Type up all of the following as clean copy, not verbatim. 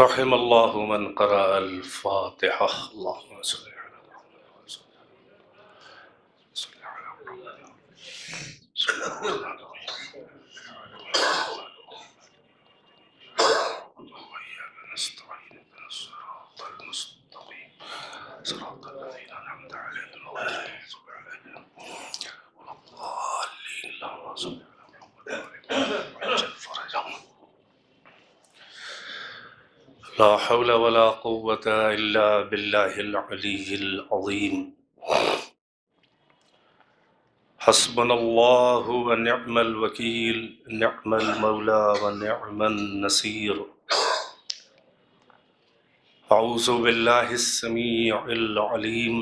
رحم اللہ من قرأ الفاتحہ اللہم صلی علی محمد صلی علی محمد صلی علی محمد وإياك نستعين اهدنا الصراط المستقيم صراط الذين أنعمت عليهم غير المغضوب عليهم ولا الضالين اللهم صل على محمد وعجل فرجهم لا حول ولا قوة إلا بالله العلي العظيم حسبنا الله ونعم الوكيل نعم المولى ونعم النصير أعوذ بالله السميع العليم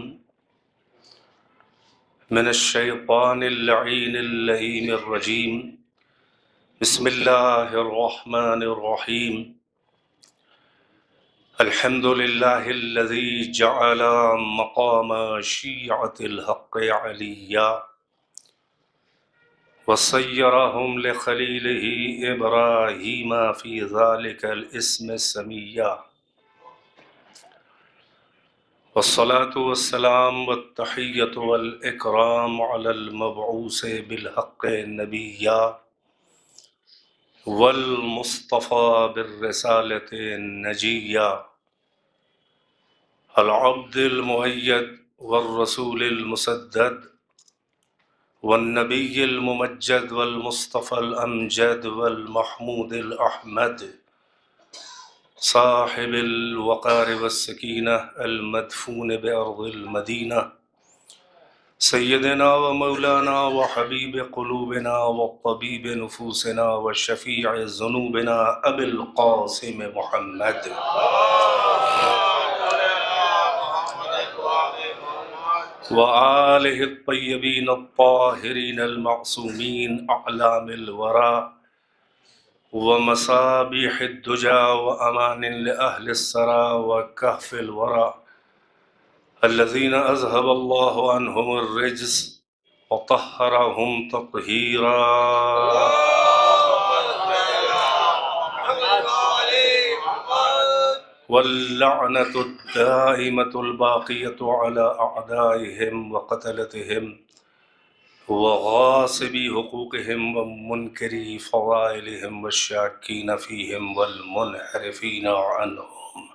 من الشيطان اللعين اللئيم الرجيم بسم الله الرحمن الرحيم الحمد لله الذي جعل مقام شيعة الحق عليا وصيرهم لخليله إبراهيم في ذلك الاسم سميا والصلاة والسلام والتحية والإكرام على المبعوث بالحق نبيا والمصطفى بالرسالة النجية العبد المؤيد والرسول المسدد والنبي الممجد والمصطفى الأمجد والمحمود الأحمد صاحب الوقار والسكينة المدفون بأرض المدينة سيدنا ومولانا وحبيب قلوبنا والطبيب نفوسنا وشفيع ذنوبنا أبي القاسم محمد وآله الطيبين الطاهرين المعصومين أعلام الورى ومصابيح الدجى وأمان لأهل السرى وكهف الورى الذين أذهب الله عنهم الرجس وطهرهم تطهيرا واللعنة الدائمة الباقية على أعدائهم وقتلتهم وغاصبي حقوقهم ومنكري فضائلهم والشاكين فيهم والمنحرفين عنهم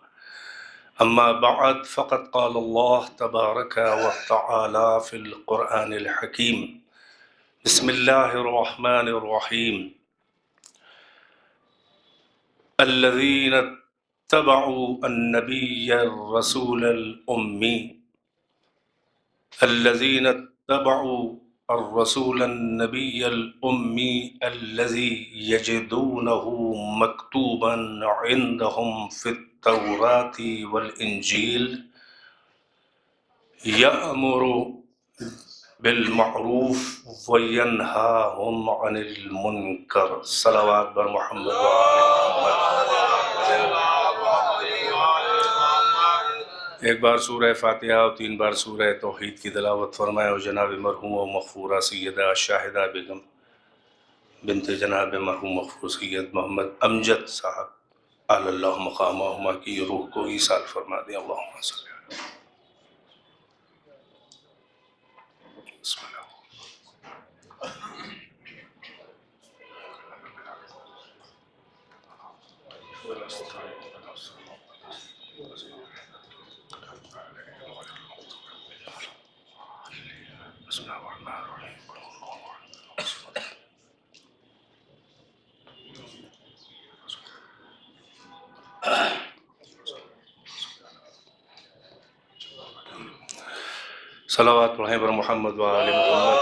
أما بعد فقد قال الله تبارك وتعالى في القرآن الحكيم بسم الله الرحمن الرحيم الذين اتبعوا النبي الرسول الأمي الذين اتبعوا الرسول النبي الأمي الذي يجدونه مكتوبا عندهم في التوراة والإنجيل يأمر بالمعروف وينهاهم عن المنكر صلوات بر محمد وآل محمد ایک بار سورہ فاتحہ اور 3 بار سورہ توحید کی تلاوت فرمائے اور جناب مرحوم و مغفورہ سیدہ شاہدہ بیگم بنت جناب مرحوم مغفور سید محمد امجد صاحب اعلی اللہ مقامہما کی روح کو ایصال فرما دیں اللہم صلی اللہ بسم اللہ بسم اللہ الرحمن الرحیم صلوات پڑھیں پر محمد و آل محمد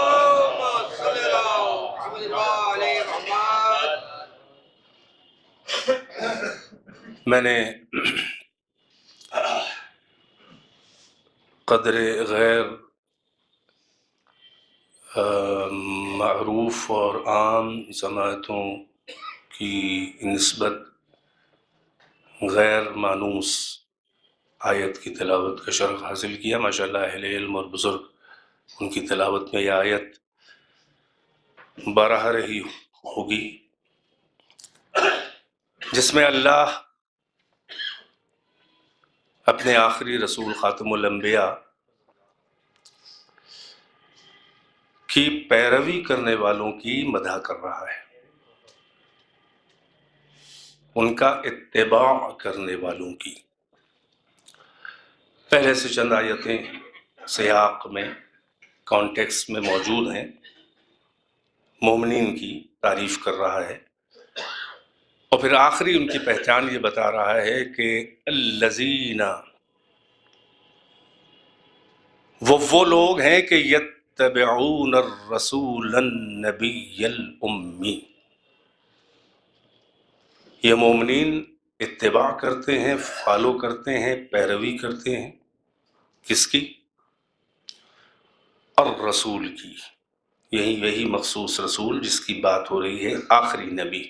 میں نے قدر غیر معروف اور عام جماعتوں کی نسبت غیر مانوس آیت کی تلاوت کا شرف حاصل کیا ماشاءاللہ اہل علم اور بزرگ ان کی تلاوت میں یہ آیت بارہا رہی ہوگی جس میں اللہ اپنے آخری رسول خاتم الانبیاء کی پیروی کرنے والوں کی مدح کر رہا ہے، ان کا اتباع کرنے والوں کی۔ پہلے سے چند آیتیں سیاق میں، کانٹیکسٹ میں موجود ہیں، مومنین کی تعریف کر رہا ہے، اور پھر آخری ان کی پہچان یہ بتا رہا ہے کہ الذین، وہ لوگ ہیں کہ یتبعون الرسول النبی الامی، یہ مومنین اتباع کرتے ہیں، فالو کرتے ہیں، پیروی کرتے ہیں، کس کی؟ الرسول کی، یہی مخصوص رسول جس کی بات ہو رہی ہے، آخری نبی۔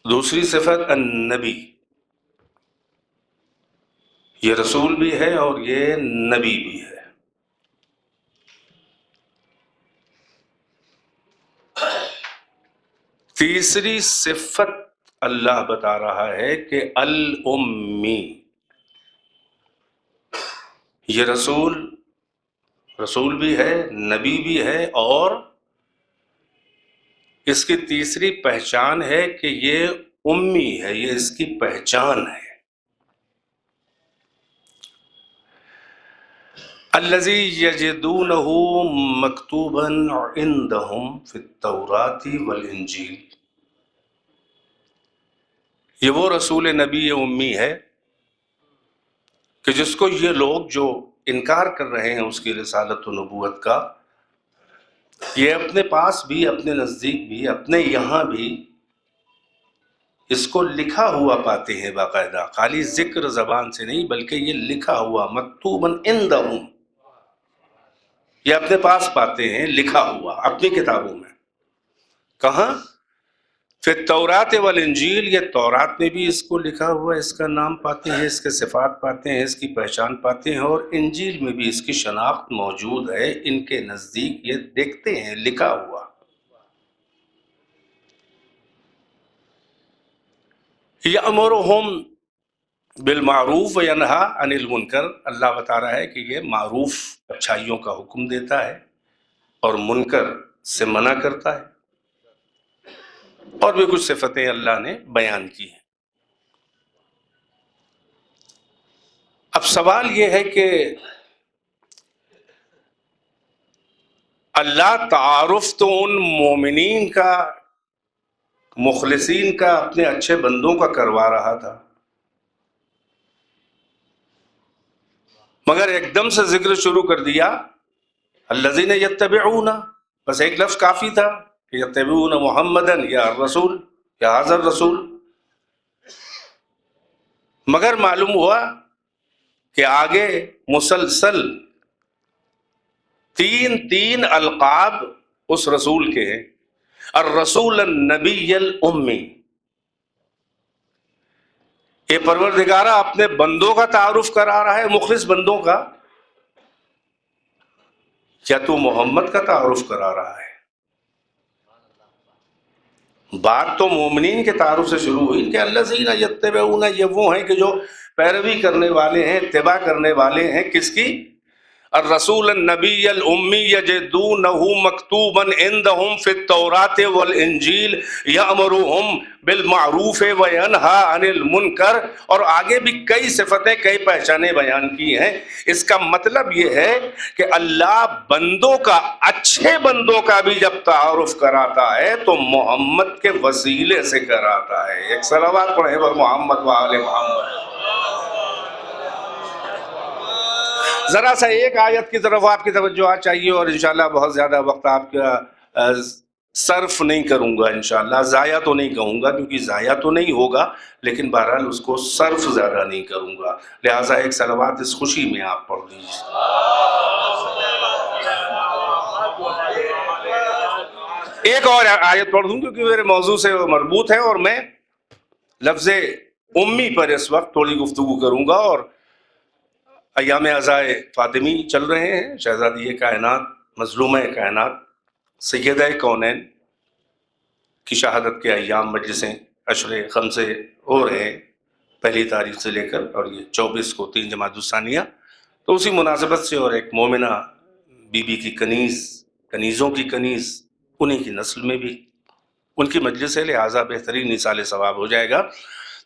دوسری صفت النبی، یہ رسول بھی ہے اور یہ نبی بھی ہے۔ تیسری صفت اللہ بتا رہا ہے کہ الامی، یہ رسول بھی ہے، نبی بھی ہے، اور اس کی تیسری پہچان ہے کہ یہ امی ہے، یہ اس کی پہچان ہے۔ الذی یجدونہ مکتوبا عندہم فی التوراۃ والانجیل، یہ وہ رسول نبی امی ہے کہ جس کو یہ لوگ جو انکار کر رہے ہیں اس کی رسالت و نبوت کا، یہ اپنے پاس بھی، اپنے نزدیک بھی، اپنے یہاں بھی اس کو لکھا ہوا پاتے ہیں، باقاعدہ، خالی ذکر زبان سے نہیں بلکہ یہ لکھا ہوا، مکتوباً عندہم، یہ اپنے پاس پاتے ہیں لکھا ہوا اپنی کتابوں میں۔ کہاں؟ فی التوراۃ والانجیل، یہ تورات میں بھی اس کو لکھا ہوا، اس کا نام پاتے ہیں، اس کے صفات پاتے ہیں، اس کی پہچان پاتے ہیں، اور انجیل میں بھی اس کی شناخت موجود ہے، ان کے نزدیک یہ دیکھتے ہیں لکھا ہوا۔ یأمرہم بالمعروف وینہا عن المنکر، اللہ بتا رہا ہے کہ یہ معروف اچھائیوں کا حکم دیتا ہے اور منکر سے منع کرتا ہے، اور بھی کچھ صفتیں اللہ نے بیان کی ہیں۔ اب سوال یہ ہے کہ اللہ تعارف تو ان مومنین کا، مخلصین کا، اپنے اچھے بندوں کا کروا رہا تھا، مگر ایک دم سے ذکر شروع کر دیا الذین یتبعون، بس ایک لفظ کافی تھا کہ یتبعون محمدن یا الرسول یا حضر رسول، مگر معلوم ہوا کہ آگے مسلسل تین القاب اس رسول کے ہیں، الرسول النبی الامی، یہ پروردگارہ اپنے بندوں کا تعارف کرا رہا ہے، مخلص بندوں کا، یا تو محمد کا تعارف کرا رہا ہے؟ بات تو مومنین کے تعارف سے شروع ہوئی کہ الذین یتبعون، یہ وہ ہیں کہ جو پیروی کرنے والے ہیں، اتباع کرنے والے ہیں، کس کی؟ الرسول النبی الامی یجدونہ مکتوبا عندہم فی التوراۃ والانجیل یأمرہم بالمعروف وینہا عن المنکر، اور آگے بھی کئی صفتیں، کئی پہچانیں بیان کی ہیں۔ اس کا مطلب یہ ہے کہ اللہ بندوں کا، اچھے بندوں کا بھی جب تعارف کراتا ہے تو محمد کے وسیلے سے کراتا ہے۔ ایک صلوات پڑھیں بر محمد وآل محمد۔ ذرا سا ایک آیت کی طرف آپ کی توجہ چاہیے، اور انشاءاللہ بہت زیادہ وقت آپ کا صرف نہیں کروں گا، انشاءاللہ ضائع تو نہیں کہوں گا کیونکہ ضائع تو نہیں ہوگا، لیکن بہرحال اس کو صرف زیادہ نہیں کروں گا، لہٰذا ایک صلوات اس خوشی میں آپ پڑھ لیجیے۔ ایک اور آیت پڑھ دوں کیونکہ میرے موضوع سے وہ مربوط ہے، اور میں لفظ امی پر اس وقت تھوڑی گفتگو کروں گا، اور ایام عزائے فاطمی چل رہے ہیں، شہزادی کائنات، مظلومہ کائنات، سیدہ کونین کی شہادت کے ایام مجلسیں عشر خمسے ہو رہے ہیں پہلی تاریخ سے لے کر، اور یہ 24 کو 3 جمادی الثانیہ، تو اسی مناسبت سے اور ایک مومنہ بی بی کی کنیزوں کی کنیز، انہی کی نسل میں بھی ان کی مجلس ہے، لہٰذا بہترین ایصال ثواب ہو جائے گا۔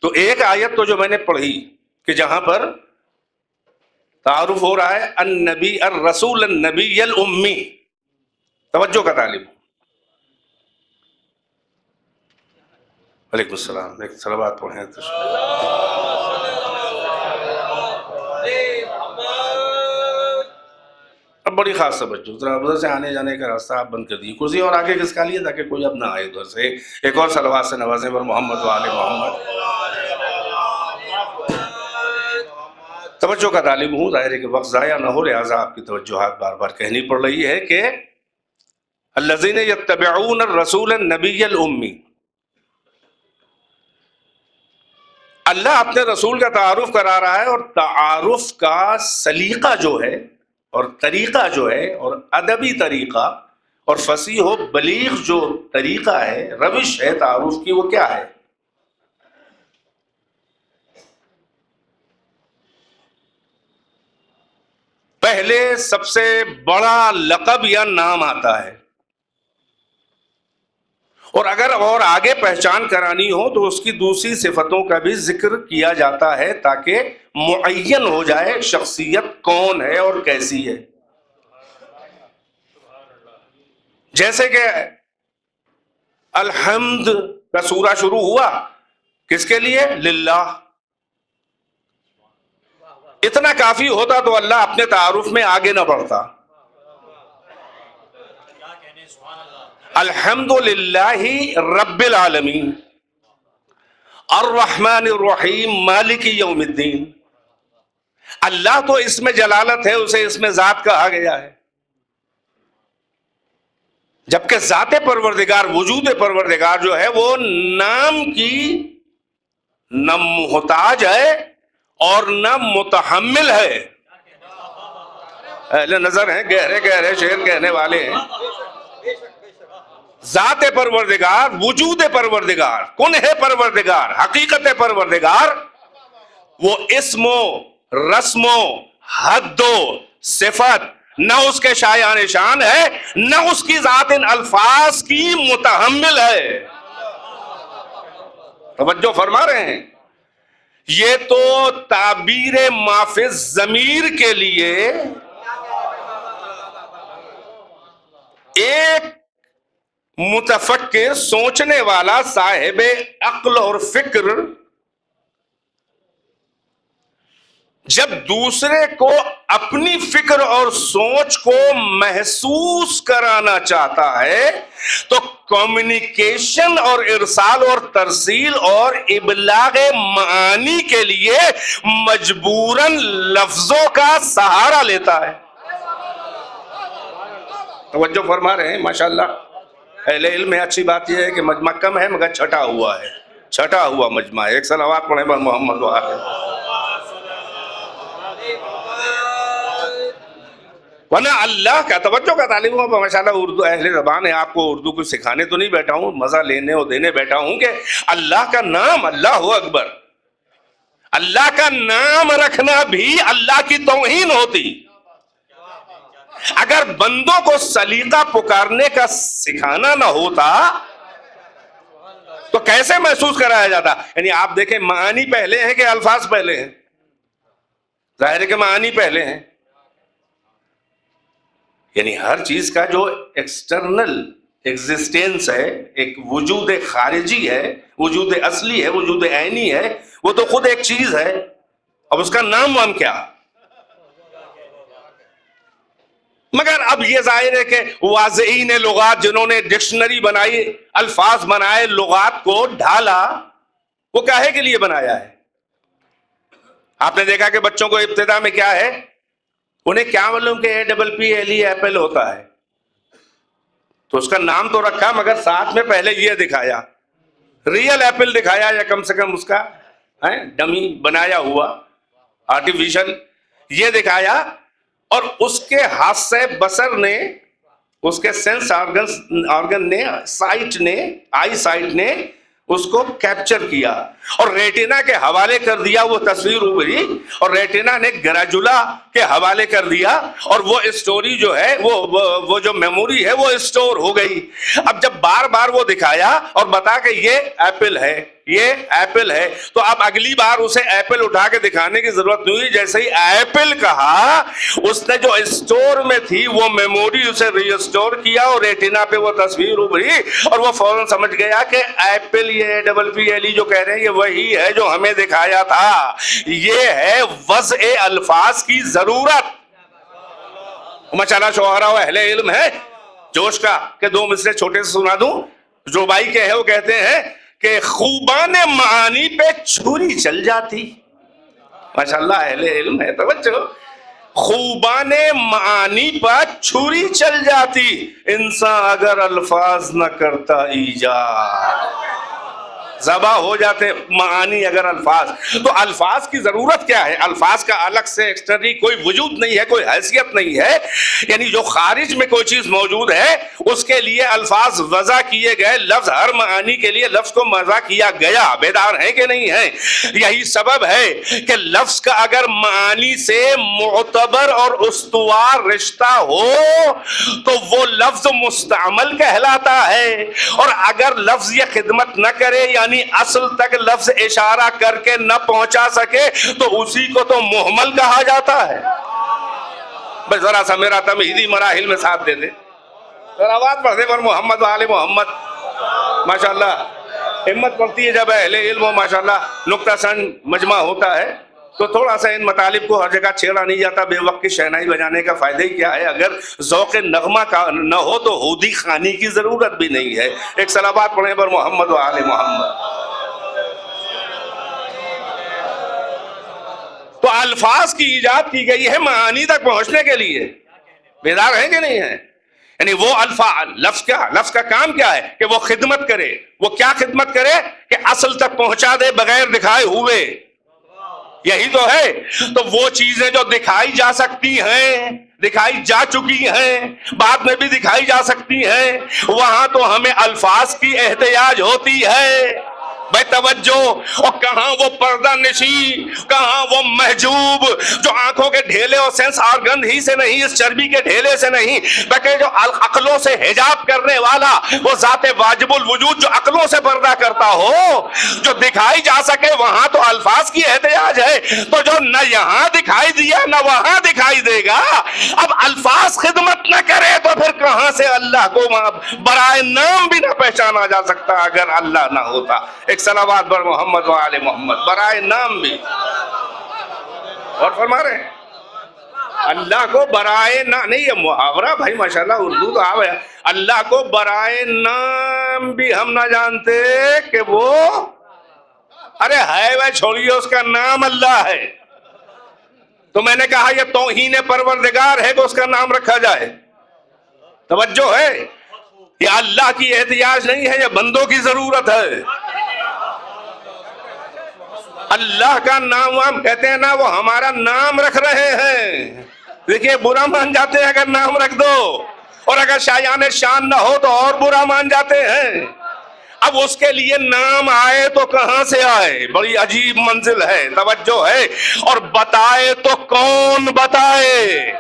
تو ایک آیت تو جو میں نے پڑھی کہ جہاں پر تعارف ہو رہا ہے النبی الرسول النبی الامی، توجہ کا طالب ہوں۔ وعلیکم السلام، ایک صلوات پڑھیں تو اب بڑی خاص توجہ، ذرا ادھر سے آنے جانے کا راستہ آپ بند کر دیجیے، کرسی اور آگے کس کا لیے تاکہ کوئی اب نہ آئے ادھر سے۔ ایک اور صلوات سے نوازیں پر محمد و آل محمد۔ توجہ کا طالب ہوں، ظاہر ہے کہ وقت ضائع نہ ہو، لہٰذا آپ کی توجہات بار بار کہنی پڑ رہی ہے کہ الذین یتبعون الرسول النبی الامی، اللہ اپنے رسول کا تعارف کرا رہا ہے، اور تعارف کا سلیقہ جو ہے اور طریقہ جو ہے اور ادبی طریقہ اور فصیح و بلیغ جو طریقہ ہے، روش ہے تعارف کی، وہ کیا ہے؟ پہلے سب سے بڑا لقب یا نام آتا ہے، اور اگر اور آگے پہچان کرانی ہو تو اس کی دوسری صفتوں کا بھی ذکر کیا جاتا ہے تاکہ معین ہو جائے شخصیت کون ہے اور کیسی ہے۔ جیسے کہ الحمد کا سورہ شروع ہوا کس کے لیے؟ للہ۔ اتنا کافی ہوتا تو اللہ اپنے تعارف میں آگے نہ بڑھتا۔ الحمد للہ رب العالمین الرحمن الرحیم مالک یوم الدین۔ اللہ تو اس میں جلالت ہے، اسے اس میں ذات کہا گیا ہے، جبکہ ذات پروردگار، وجود پروردگار جو ہے وہ نام کی نہ محتاج ہے اور نہ متحمل ہے۔ اہل نظر ہیں، گہرے گہرے شعر کہنے والے ہیں۔ ذات پروردگار، وجود پروردگار، کنہ پروردگار، حقیقت پروردگار، وہ اسم و رسم و حد و صفت نہ اس کے شایان شان ہے، نہ اس کی ذات ان الفاظ کی متحمل ہے۔ توجہ فرما رہے ہیں؟ یہ تو تعبیر مافی الضمیر کے لیے ایک متفکر، سوچنے والا، صاحب عقل اور فکر جب دوسرے کو اپنی فکر اور سوچ کو محسوس کرانا چاہتا ہے تو کمیونیکیشن اور ارسال اور ترسیل اور ابلاغ معانی کے لیے مجبوراً لفظوں کا سہارا لیتا ہے۔ توجہ فرما رہے ہیں؟ ماشاءاللہ اہل علم میں اچھی بات یہ ہے کہ مجمع کم ہے مگر چھٹا ہوا ہے، چھٹا ہوا مجمع ہے۔ ایک صلوات پڑھیں پر محمد و آل۔ ورنہ اللہ کا، توجہ کا طالب ہوں، ماشاءاللہ اردو اہل زبان ہے، آپ کو اردو کو سکھانے تو نہیں بیٹھا ہوں، مزہ لینے اور دینے بیٹھا ہوں کہ اللہ کا نام، اللہ اکبر، اللہ کا نام رکھنا بھی اللہ کی توہین ہوتی۔ اگر بندوں کو سلیقہ پکارنے کا سکھانا نہ ہوتا تو کیسے محسوس کرایا جاتا؟ یعنی آپ دیکھیں، معانی پہلے ہیں کہ الفاظ پہلے ہیں؟ ظاہر ہے کہ معانی پہلے ہیں۔ یعنی ہر چیز کا جو ایکسٹرنل ایگزسٹنس ہے، ایک وجود خارجی ہے، وجود اصلی ہے، وجود عینی ہے، وہ تو خود ایک چیز ہے، اب اس کا نام وام کیا؟ مگر اب یہ ظاہر ہے کہ واضعین لغات جنہوں نے ڈکشنری بنائی، الفاظ بنائے، لغات کو ڈھالا، وہ کاہے کے لیے بنایا ہے؟ آپ نے دیکھا کہ بچوں کو ابتدا میں کیا ہے، انہیں کیا معلوم کہ APPLE ایپل ہوتا ہے، تو اس کا نام تو رکھا مگر ساتھ میں پہلے یہ دکھایا، ریئل ایپل دکھایا، یا کم سے کم اس کا ڈمی بنایا ہوا آرٹیفیشل یہ دکھایا، اور اس کے حاسہ بصر نے، اس کے سینس آرگن نے، سائٹ نے، آئی سائٹ نے اس کو کیپچر کیا اور ریٹینا کے حوالے کر دیا، وہ تصویر ابھری اور ریٹینا نے گراجولا کے حوالے کر دیا، اور وہ اسٹوری جو ہے وہ جو میموری ہے وہ اسٹور ہو گئی۔ اب جب بار بار وہ دکھایا اور بتا کہ یہ ایپل ہے، یہ ایپل ہے، تو اب اگلی بار اسے ایپل اٹھا کے دکھانے کی ضرورت نہیں ہوئی، جیسے ہی ایپل کہا اس نے جو اسٹور میں تھی وہ میموری اسے ری اسٹور کیا اور ریٹینا پہ وہ تصویر ابھری اور وہ فوراً سمجھ گیا کہ ایپل، یہ ڈبل پی ایل ای جو کہہ رہے ہیں یہ وہی ہے جو ہمیں دکھایا تھا۔ یہ ہے وضع الفاظ کی ضرورت۔ ماشاءاللہ شعراء و اہل علم ہے جوش کا کہ دو مصرے چھوٹے سے سنا دوں۔ جو بائی کے ہے وہ کہتے ہیں کہ خوبان معانی پہ چھری چل جاتی۔ ماشاءاللہ اہل علم ہے، توجہ۔ خوبان معانی پر چھری چل جاتی، انسان اگر الفاظ نہ کرتا ایجاد، ذبح ہو جاتے معانی اگر الفاظ۔ تو الفاظ کی ضرورت کیا ہے؟ الفاظ کا الگ سے ایکسٹرنی کوئی وجود نہیں ہے، کوئی حیثیت نہیں ہے، یعنی جو خارج میں کوئی چیز موجود ہے اس کے لیے الفاظ وضع کیے گئے، لفظ ہر معانی کے لیے لفظ کو وضع کیا گیا۔ بیدار ہیں کہ نہیں ہیں؟ یہی سبب ہے کہ لفظ کا اگر معانی سے معتبر اور استوار رشتہ ہو تو وہ لفظ مستعمل کہلاتا ہے، اور اگر لفظ یہ خدمت نہ کرے یعنی اصل تک لفظ اشارہ کر کے نہ پہنچا سکے تو اسی کو تو محمل کہا جاتا ہے۔ بس ذرا سا میرا تمہیدی مراحل میں ساتھ دے دے، ذرا آواز پڑھ دے پر محمد و آل محمد۔ ماشاءاللہ ہمت پڑتی ہے جب اہل علم و ماشاءاللہ نقطہ سنج مجمع ہوتا ہے تو تھوڑا سا ان مطالب کو ہر جگہ چھیڑا نہیں جاتا۔ بے وقت کی شہنائی بجانے کا فائدہ ہی کیا ہے؟ اگر ذوق نغمہ کا نہ ہو تو ہودی خانی کی ضرورت بھی نہیں ہے۔ ایک صلوات پڑھیں پر محمد و آل محمد۔ تو الفاظ کی ایجاد کی گئی ہے معانی تک پہنچنے کے لیے۔ بیدار ہیں کہ نہیں ہیں؟ یعنی وہ الفاظ، لفظ کا کام کیا ہے کہ وہ خدمت کرے۔ وہ کیا خدمت کرے؟ کہ اصل تک پہنچا دے بغیر دکھائے ہوئے۔ یہی تو ہے۔ تو وہ چیزیں جو دکھائی جا سکتی ہیں، دکھائی جا چکی ہیں، بعد میں بھی دکھائی جا سکتی ہیں، وہاں تو ہمیں الفاظ کی احتیاج ہوتی ہے۔ بھائی توجہ، اور کہاں وہ پردہ نشی، کہاں وہ محجوب جو آنکھوں کے ڈھیلے اور سینس آرگن ہی سے نہیں، اس چربی کے ڈھیلے سے نہیں، بلکہ جو عقلوں سے حجاب کرنے والا وہ ذات واجب الوجود جو عقلوں سے پردہ کرتا ہو، جو دکھائی جا سکے، وہاں تو الفاظ کی احتیاج ہے۔ تو جو نہ یہاں دکھائی دیا نہ وہاں دکھائی دے گا، اب الفاظ خدمت نہ کرے تو پھر کہاں سے اللہ کو برائے نام بھی نہ پہچانا جا سکتا اگر اللہ نہ ہوتا۔ ایک صلوات بر محمد و آل محمد، برائے نام بھی۔ اور فرما رہے ہیں اللہ کو برائے نام نہیں، یہ محاورہ بھائی ماشاءاللہ اردو تو آوے، اللہ کو برائے نام بھی ہم نہ جانتے کہ وہ ارے ہے وہ چھوڑیے، اس کا نام اللہ ہے۔ تو میں نے کہا یہ توہین پروردگار ہے کہ اس کا نام رکھا جائے۔ توجہ ہے، یہ اللہ کی احتیاج نہیں ہے، یہ بندوں کی ضرورت ہے۔ اللہ کا نام ہم کہتے ہیں نا، وہ ہمارا نام رکھ رہے ہیں۔ دیکھیے برا مان جاتے ہیں اگر نام رکھ دو، اور اگر شایان شان نہ ہو تو اور برا مان جاتے ہیں۔ اب اس کے لیے نام آئے تو کہاں سے آئے؟ بڑی عجیب منزل ہے، توجہ ہے۔ اور بتائے تو کون بتائے؟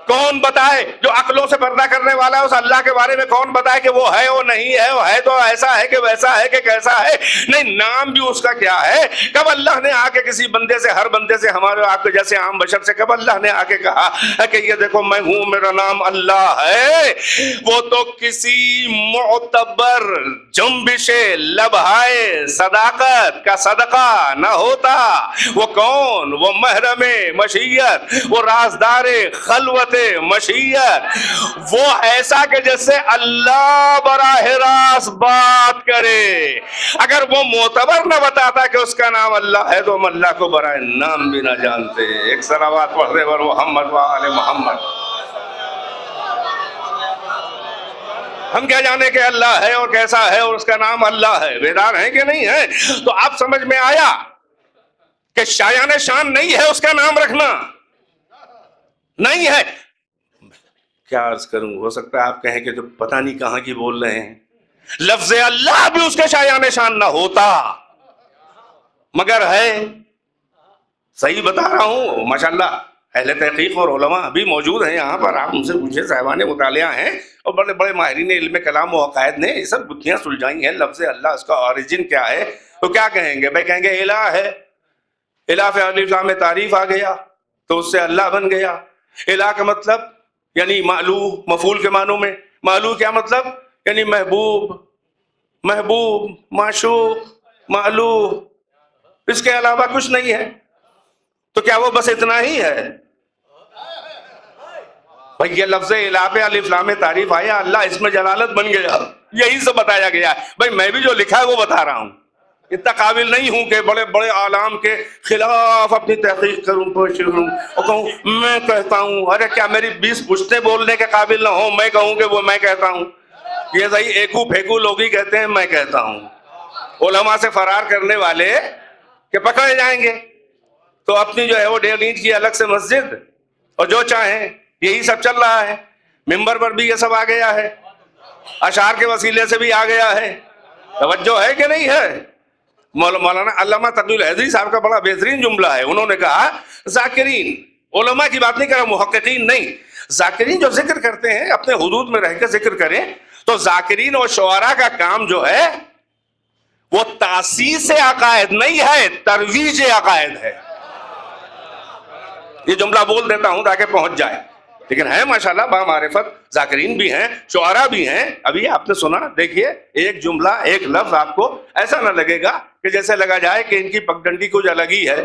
کون بتائے؟ جو عقلوں سے پردہ کرنے والا ہے اس اللہ کے بارے میں کون بتائے کہ وہ ہے، وہ نہیں ہے، وہ ہے تو ایسا ہے کہ ویسا ہے کہ کیسا ہے؟ نہیں، نام بھی اس کا کیا ہے؟ کب اللہ نے آ کے کسی بندے سے، ہر بندے سے، ہمارے آپ کے جیسے عام بشر سے کب اللہ نے آ کے کہا کہ یہ دیکھو میں ہوں، میرا نام اللہ ہے؟ وہ تو کسی معتبر جنبش لبہائے صداقت کا صدقہ نہ ہوتا۔ وہ کون؟ وہ محرم مشیت، وہ رازدار خلوت مشیت، وہ ایسا کہ جس سے اللہ براہ راست بات کرے۔ اگر وہ معتبر نہ بتاتا کہ اس کا نام اللہ ہے تو ہم اللہ کو برائے نام بھی نہ جانتے۔ ایک صلوات پڑھ دے پر محمد و آل محمد۔ ہم کیا جانے کہ اللہ ہے اور کیسا ہے اور اس کا نام اللہ ہے؟ بیدار ہیں کہ نہیں ہے؟ تو اب سمجھ میں آیا کہ شایان شان نہیں ہے اس کا نام رکھنا، نہیں ہے۔ کیا عرض کروں، ہو سکتا ہے آپ کہیں کہ جو پتہ نہیں کہاں کی بول رہے ہیں، لفظ اللہ بھی اس کے شایان شان نہ ہوتا، مگر ہے. صحیح بتا رہا ہوں. ماشاءاللہ اہل تحقیق اور علماء بھی موجود ہیں یہاں پر، آپ ان سے پوچھیں، صاحبان مطالعہ ہیں اور بڑے بڑے ماہرین علم کلام و عقائد نے یہ سب گتھیاں سلجھائی ہیں. لفظ اللہ اس کا اوریجن کیا ہے؟ تو کیا کہیں گے؟ بھائی کہیں گے الہ ہے، الہ فی الف لام میں تعریف آ گیا تو اس سے اللہ بن گیا. الہ کا مطلب یعنی معلو، مفعول کے معنوں میں. معلو کیا مطلب؟ یعنی محبوب، محبوب، معشوق، معلو. اس کے علاوہ کچھ نہیں ہے. تو کیا وہ بس اتنا ہی ہے؟ بھئی یہ لفظ الہ پہ الف لام میں تعریف آیا، اللہ اس میں جلالت بن گیا، یہی سے بتایا گیا ہے. بھئی میں بھی جو لکھا ہے وہ بتا رہا ہوں. اتنا قابل نہیں ہوں کہ بڑے بڑے عالم کے خلاف اپنی تحقیق کروں، کوشش کروں اور کہوں میں کہتا ہوں. ارے کیا میری 20 پشتے بولنے کے قابل نہ ہوں میں کہوں کہ وہ میں کہتا ہوں؟ یہ صحیح ایکو پھیکو لوگ ہی کہتے ہیں میں کہتا ہوں. علماء سے فرار کرنے والے کہ پکڑے جائیں گے تو اپنی جو ہے وہ 1.5 انچ کی الگ سے مسجد اور جو چاہیں یہی سب چل رہا ہے. ممبر پر بھی یہ سب آ گیا ہے، اشعار کے وسیلے سے بھی آ گیا ہے. توجہ ہے کہ نہیں ہے؟ مولانا علامہ تقی الحیدری صاحب کا بڑا بہترین جملہ ہے. انہوں نے کہا ذاکرین، علماء کی بات نہیں کر رہا، محققین نہیں، ذاکرین جو ذکر کرتے ہیں اپنے حدود میں رہ کے ذکر کریں. تو ذاکرین اور شعراء کا کام جو ہے وہ تاسیس عقائد نہیں ہے، ترویج عقائد ہے. یہ جملہ بول دیتا ہوں تاکہ پہنچ جائے. لیکن ہے ماشاءاللہ با معرفت ذاکرین بھی ہیں، شعراء بھی ہیں. ابھی آپ نے سنا، دیکھیے ایک جملہ ایک لفظ آپ کو ایسا نہ لگے گا کہ جیسے لگا جائے کہ ان کی پگڈنڈی کچھ الگ ہی ہے.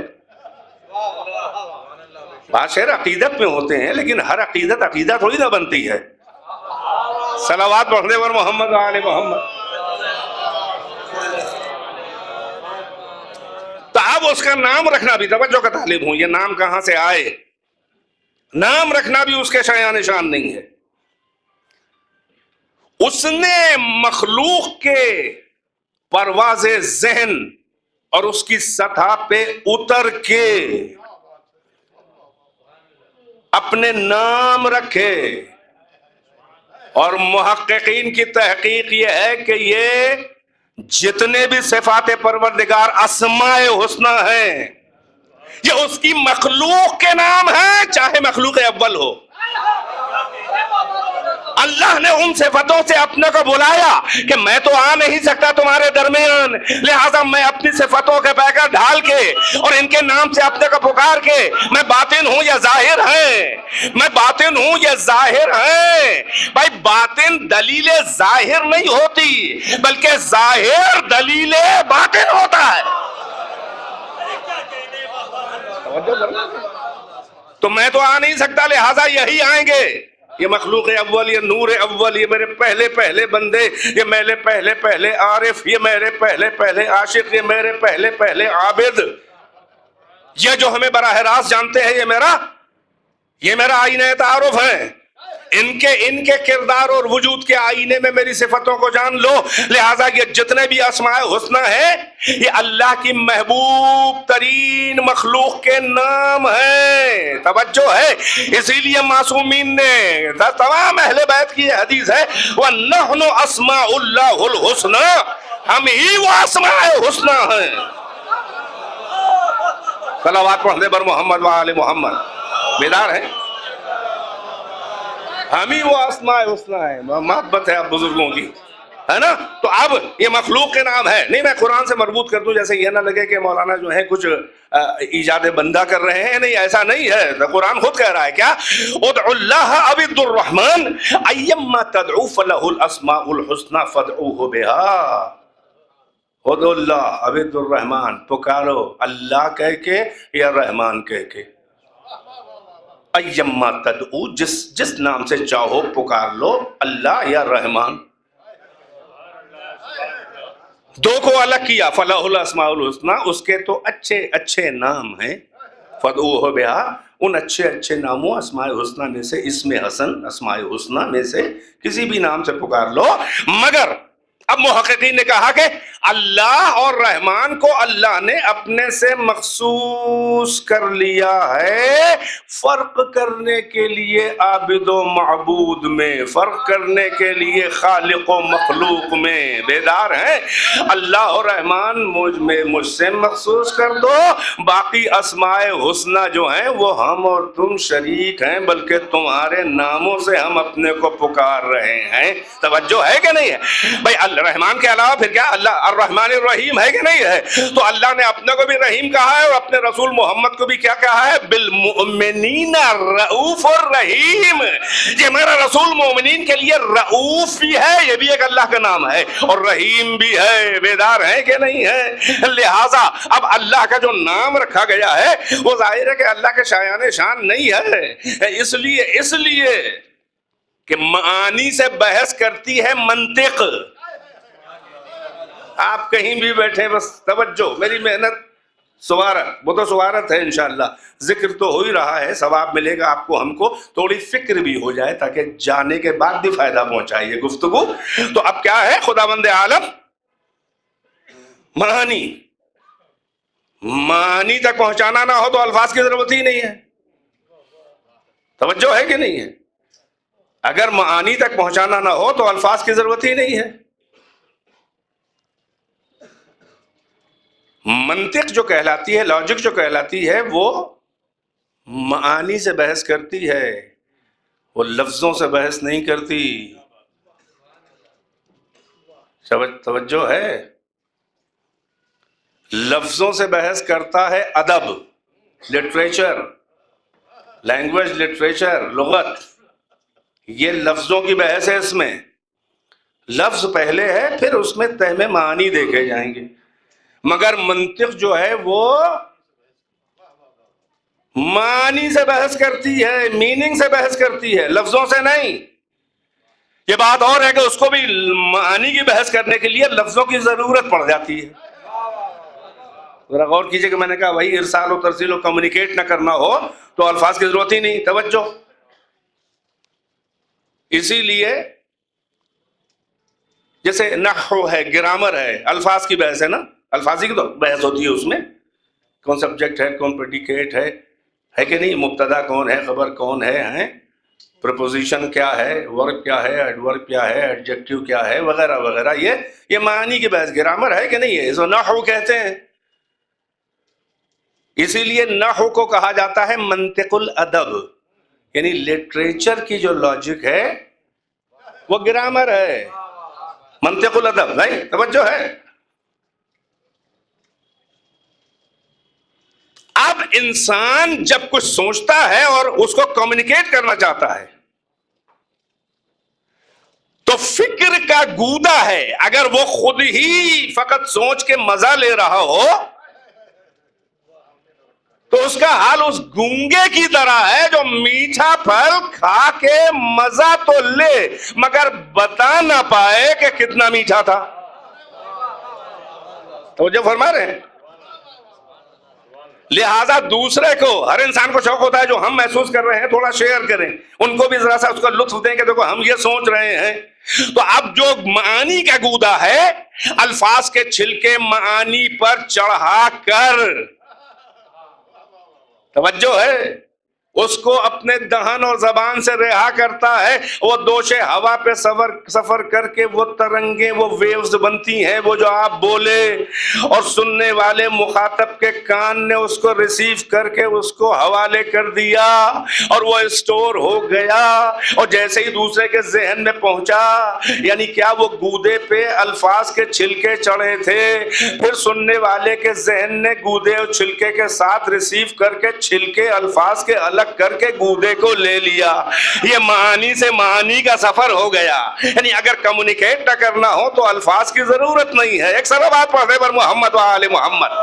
بات شعر عقیدت میں ہوتے ہیں لیکن ہر عقیدت عقیدہ تھوڑی نہ بنتی ہے. صلوات پڑھنے پر محمد و آل محمد. تو اب اس کا نام رکھنا بھی، توجہ کا طالب ہوں، یہ نام کہاں سے آئے؟ نام رکھنا بھی اس کے شایان شان نہیں ہے. اس نے مخلوق کے پرواز ذہن اور اس کی سطح پہ اتر کے اپنے نام رکھے. اور محققین کی تحقیق یہ ہے کہ یہ جتنے بھی صفات پروردگار اسماء حسنی ہیں یہ اس کی مخلوق کے نام ہیں، چاہے مخلوق اول ہو. اللہ نے ان صفتوں سے اپنے کو بلایا کہ میں تو آ نہیں سکتا تمہارے درمیان، لہٰذا میں اپنی صفتوں کے پیکر ڈھال کے اور ان کے نام سے اپنے کو پکار کے میں باطن ہوں یا ظاہر ہے، میں باطن ہوں یا ظاہر ہے. بھائی باطن دلیل ظاہر نہیں ہوتی بلکہ ظاہر دلیل باطن ہوتا ہے. تو میں تو آ نہیں سکتا لہٰذا یہی آئیں گے. یہ مخلوق اول، یہ نور اول، یہ میرے پہلے پہلے بندے، یہ میرے پہلے پہلے عارف، یہ میرے پہلے پہلے عاشق، یہ میرے پہلے پہلے عابد. یہ جو ہمیں براہ راست جانتے ہیں یہ میرا آئینہ تعارف ہے. ان کے کردار اور وجود کے آئینے میں میری صفتوں کو جان لو. لہٰذا یہ جتنے بھی اسماء حسنی ہیں یہ اللہ کی محبوب ترین مخلوق کے نام ہیں. توجہ ہے. اسی لیے معصومین نے، تمام اہل بیت کی یہ حدیث ہے، وَنَحْنُ أَسْمَاءُ اللَّهُ الْحُسْنَى، ہم ہی وہ اسماء حسنی ہیں. صلوات پڑھنے پر محمد و آل محمد. بیدار ہیں؟ ہم ہی وہ اسماء حسنی ہیں. محبت ہے اب بزرگوں کی، ہے نا. تو اب یہ مخلوق کے نام ہے. نہیں میں قرآن سے مربوط کر دوں جیسے یہ نہ لگے کہ مولانا جو ہے کچھ ایجاد بندہ کر رہے ہیں. نہیں ایسا نہیں ہے. تو قرآن خود کہہ رہا ہے کیا؟ ادعوا اللہ او ادعوا الرحمن ایما تدعوا فلہ الاسماء الحسنى فادعوہ بہا. ادعوا اللہ او ادعوا الرحمن، پکارو اللہ کہہ کے یا رحمان کہہ کے. ایما تدعو، جس نام سے چاہو پکار لو، اللہ یا رحمان. دو کو الگ کیا. فلاح الاسماء الحسنى، اس کے تو اچھے اچھے نام ہیں. فادعوہ بہا، ان اچھے اچھے ناموں اسماء حسنی میں سے اسم حسن اسماء حسنی میں سے کسی بھی نام سے پکار لو. مگر اب محققین نے کہا کہ اللہ اور رحمان کو اللہ نے اپنے سے مخصوص کر لیا ہے فرق کرنے کے لیے عابد و معبود میں، فرق کرنے کے لیے خالق و مخلوق میں۔ بیدار ہیں؟ اللہ اور رحمان مجھ سے مخصوص کر دو، باقی اسماء حسنہ جو ہیں وہ ہم اور تم شریک ہیں، بلکہ تمہارے ناموں سے ہم اپنے کو پکار رہے ہیں۔ توجہ ہے کہ نہیں ہے بھائی؟ رحمان کے علاوہ پھر کیا اللہ الرحمن الرحیم ہے کہ نہیں ہے؟ تو اللہ نے اپنے کو بھی رحیم کہا ہے اور اپنے رسول محمد کو بھی کیا کہا ہے؟ بالمؤمنین رؤوف الرحیم۔ یہ میرا رسول مومنین کے لیے رؤوف بھی ہے، یہ بھی ایک اللہ کا نام ہے، اور رحیم بھی ہے۔ بیدار ہے کہ نہیں ہے؟ لہٰذا اب اللہ کا جو نام رکھا گیا ہے وہ ظاہر ہے کہ اللہ کے شایان شان نہیں ہے، اس لیے کہ معانی سے بحث کرتی ہے منطق۔ آپ کہیں بھی بیٹھے بس توجہ، میری محنت سوارت، وہ تو سوارت ہے انشاءاللہ، ذکر تو ہو ہی رہا ہے، ثواب ملے گا آپ کو، ہم کو تھوڑی فکر بھی ہو جائے تاکہ جانے کے بعد بھی فائدہ پہنچائیے گفتگو۔ تو اب کیا ہے؟ خداوند عالم معانی تک پہنچانا نہ ہو تو الفاظ کی ضرورت ہی نہیں ہے۔ توجہ ہے کہ نہیں ہے؟ اگر معانی تک پہنچانا نہ ہو تو الفاظ کی ضرورت ہی نہیں ہے۔ منطق جو کہلاتی ہے، لاجک جو کہلاتی ہے، وہ معانی سے بحث کرتی ہے، وہ لفظوں سے بحث نہیں کرتی۔ توجہ ہے؟ لفظوں سے بحث کرتا ہے ادب، لٹریچر، لینگویج، لٹریچر، لغت، یہ لفظوں کی بحث ہے۔ اس میں لفظ پہلے ہے، پھر اس میں تہ میں معانی دیکھے جائیں گے، مگر منطق جو ہے وہ معنی سے بحث کرتی ہے، میننگ سے بحث کرتی ہے، لفظوں سے نہیں۔ یہ بات اور ہے کہ اس کو بھی معنی کی بحث کرنے کے لیے لفظوں کی ضرورت پڑ جاتی ہے۔ ذرا غور کیجئے کہ میں نے کہا وہی ارسال و ترسیل و کمیونیکیٹ نہ کرنا ہو تو الفاظ کی ضرورت ہی نہیں۔ توجہ، اسی لیے جیسے نحو ہے، گرامر ہے، الفاظ کی بحث ہے نا، الفاظی کی تو بحث ہوتی ہے، اس میں کون سبجیکٹ ہے، کون پریڈیکیٹ ہے کہ نہیں، مبتدا کون ہے، خبر کون ہے، پریپوزیشن کیا ہے، ورب کیا ہے، ایڈورب کیا ہے، ایڈجیکٹیو کیا ہے، وغیرہ وغیرہ، یہ معنی کی بحث گرامر ہے کہ نہیں ہے، اس کو نحو کہتے ہیں۔ اسی لیے نحو کو کہا جاتا ہے منطق الادب، یعنی لٹریچر کی جو لاجک ہے وہ گرامر ہے، منطق الادب۔ نہیں توجہ ہے؟ اب انسان جب کچھ سوچتا ہے اور اس کو کمیونیکیٹ کرنا چاہتا ہے تو فکر کا گودا ہے، اگر وہ خود ہی فقط سوچ کے مزہ لے رہا ہو تو اس کا حال اس گونگے کی طرح ہے جو میٹھا پھل کھا کے مزہ تو لے مگر بتا نہ پائے کہ کتنا میٹھا تھا۔ توجہ فرما رہے ہیں؟ لہذا دوسرے کو، ہر انسان کو شوق ہوتا ہے جو ہم محسوس کر رہے ہیں تھوڑا شیئر کریں، ان کو بھی ذرا سا اس کا لطف دیں کہ دیکھو ہم یہ سوچ رہے ہیں۔ تو اب جو معانی کا گودا ہے، الفاظ کے چھلکے معانی پر چڑھا کر، توجہ ہے، اس کو اپنے دہن اور زبان سے رہا کرتا ہے، وہ دوش ہوا پہ سفر کر کے وہ ترنگیں، وہ ویوز بنتی ہیں، وہ جو آپ بولے اور سننے والے مخاطب کے کان نے اس کو ریسیو کر کے اس کو حوالے کر دیا اور وہ اسٹور ہو گیا، اور جیسے ہی دوسرے کے ذہن میں پہنچا، یعنی کیا وہ گودے پہ الفاظ کے چھلکے چڑھے تھے، پھر سننے والے کے ذہن نے گودے اور چھلکے کے ساتھ ریسیو کر کے چھلکے الفاظ کے الگ کر کے گودے کو لے لیا، یہ معانی سے معانی کا سفر ہو گیا۔ یعنی اگر کمیونیکیٹ نہ کرنا ہو تو الفاظ کی ضرورت نہیں ہے۔ ایک صلوات پڑھے پر محمد و آل محمد۔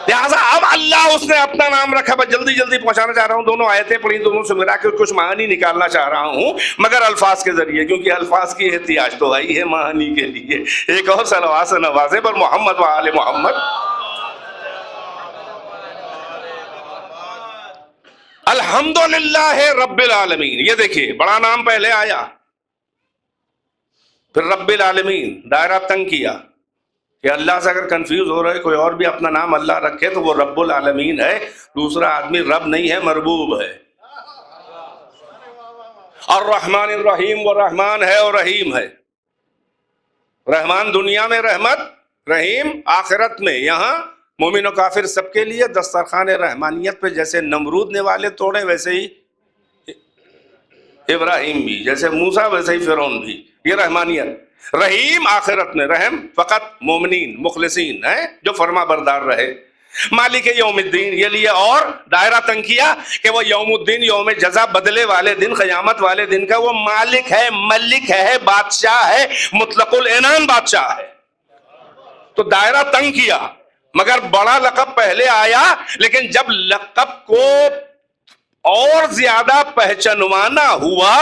لہٰذا اب اللہ اس نے اپنا نام رکھا، بس جلدی جلدی پہنچانا چاہ رہا ہوں، دونوں آیتیں پڑھی، دونوں سے ملا کے کچھ معانی نکالنا چاہ رہا ہوں، مگر الفاظ کے ذریعے، کیونکہ الفاظ کی احتیاج تو آئی ہے معانی کے لیے۔ ایک اور صلوات سے نوازے پر محمد و آل محمد۔ الحمدللہ رب العالمین، یہ دیکھیے بڑا نام پہلے آیا، پھر رب العالمین، دائرہ تنگ کیا کہ اللہ سے اگر کنفیوز ہو رہے کوئی اور بھی اپنا نام اللہ رکھے تو وہ رب العالمین ہے، دوسرا آدمی رب نہیں ہے، مربوب ہے۔ الرحمن الرحیم، وہ رحمان ہے اور رحیم ہے۔ رحمان دنیا میں رحمت، رحیم آخرت میں۔ یہاں مومن و کافر سب کے لیے دسترخوان رحمانیت پہ جیسے نمرود نے والے توڑے ویسے ہی ابراہیم بھی، جیسے موسیٰ ویسے ہی فرعون بھی، یہ رحمانیت۔ رحیم آخرت میں، رحم فقط مومنین مخلصین ہیں جو فرما بردار رہے۔ مالک یوم الدین، یہ لیے اور دائرہ تنگ کیا کہ وہ یوم الدین، یوم جزا، بدلے والے دن، قیامت والے دن کا وہ مالک ہے، ملک ہے، بادشاہ ہے، مطلق العنان بادشاہ ہے۔ تو دائرہ تنگ کیا، مگر بڑا لقب پہلے آیا، لیکن جب لقب کو اور زیادہ پہچانوانا ہوا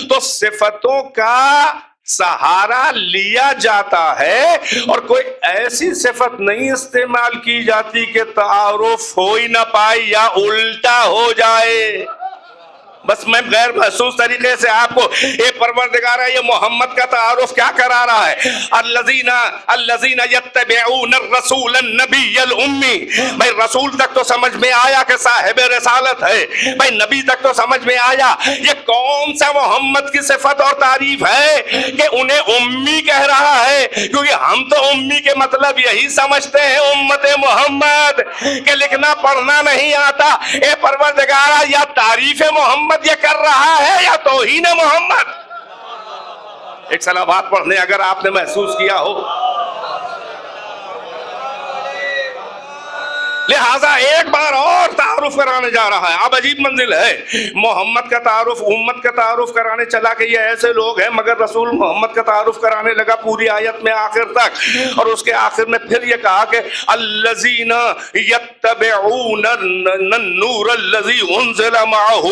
تو صفتوں کا سہارا لیا جاتا ہے، اور کوئی ایسی صفت نہیں استعمال کی جاتی کہ تعارف ہو ہی نہ پائے یا الٹا ہو جائے۔ بس میں غیر محسوس طریقے سے آپ کو یہ پروردگار ہے، یہ محمد کا تعارف کیا کرا رہا ہے؟ الذین یتبعون الرسول النبی الامی۔ بھائی رسول تک تو سمجھ میں آیا کہ صاحب رسالت ہے، بھائی نبی تک تو سمجھ میں آیا۔ یہ کون سا محمد کی صفت اور تعریف ہے کہ انہیں امی کہہ رہا ہے؟ کیونکہ ہم تو امی کے مطلب یہی سمجھتے ہیں امت محمد کہ لکھنا پڑھنا نہیں آتا۔ اے پروردگارہ، یا تعریف محمد یہ کر رہا ہے یا توہین محمد؟ ایک صلوات پڑھنے اگر آپ نے محسوس کیا ہو۔ لہٰذا ایک بار اور تعارف کرانے جا رہا ہے۔ اب عجیب منزل ہے، محمد کا تعارف، امت کا تعارف کرانے چلا کہ یہ ایسے لوگ ہیں، مگر رسول محمد کا تعارف کرانے لگا پوری آیت میں آخر تک، اور اس کے آخر میں پھر یہ کہا کہ الذین یتبعون النور الذی انزل معہ،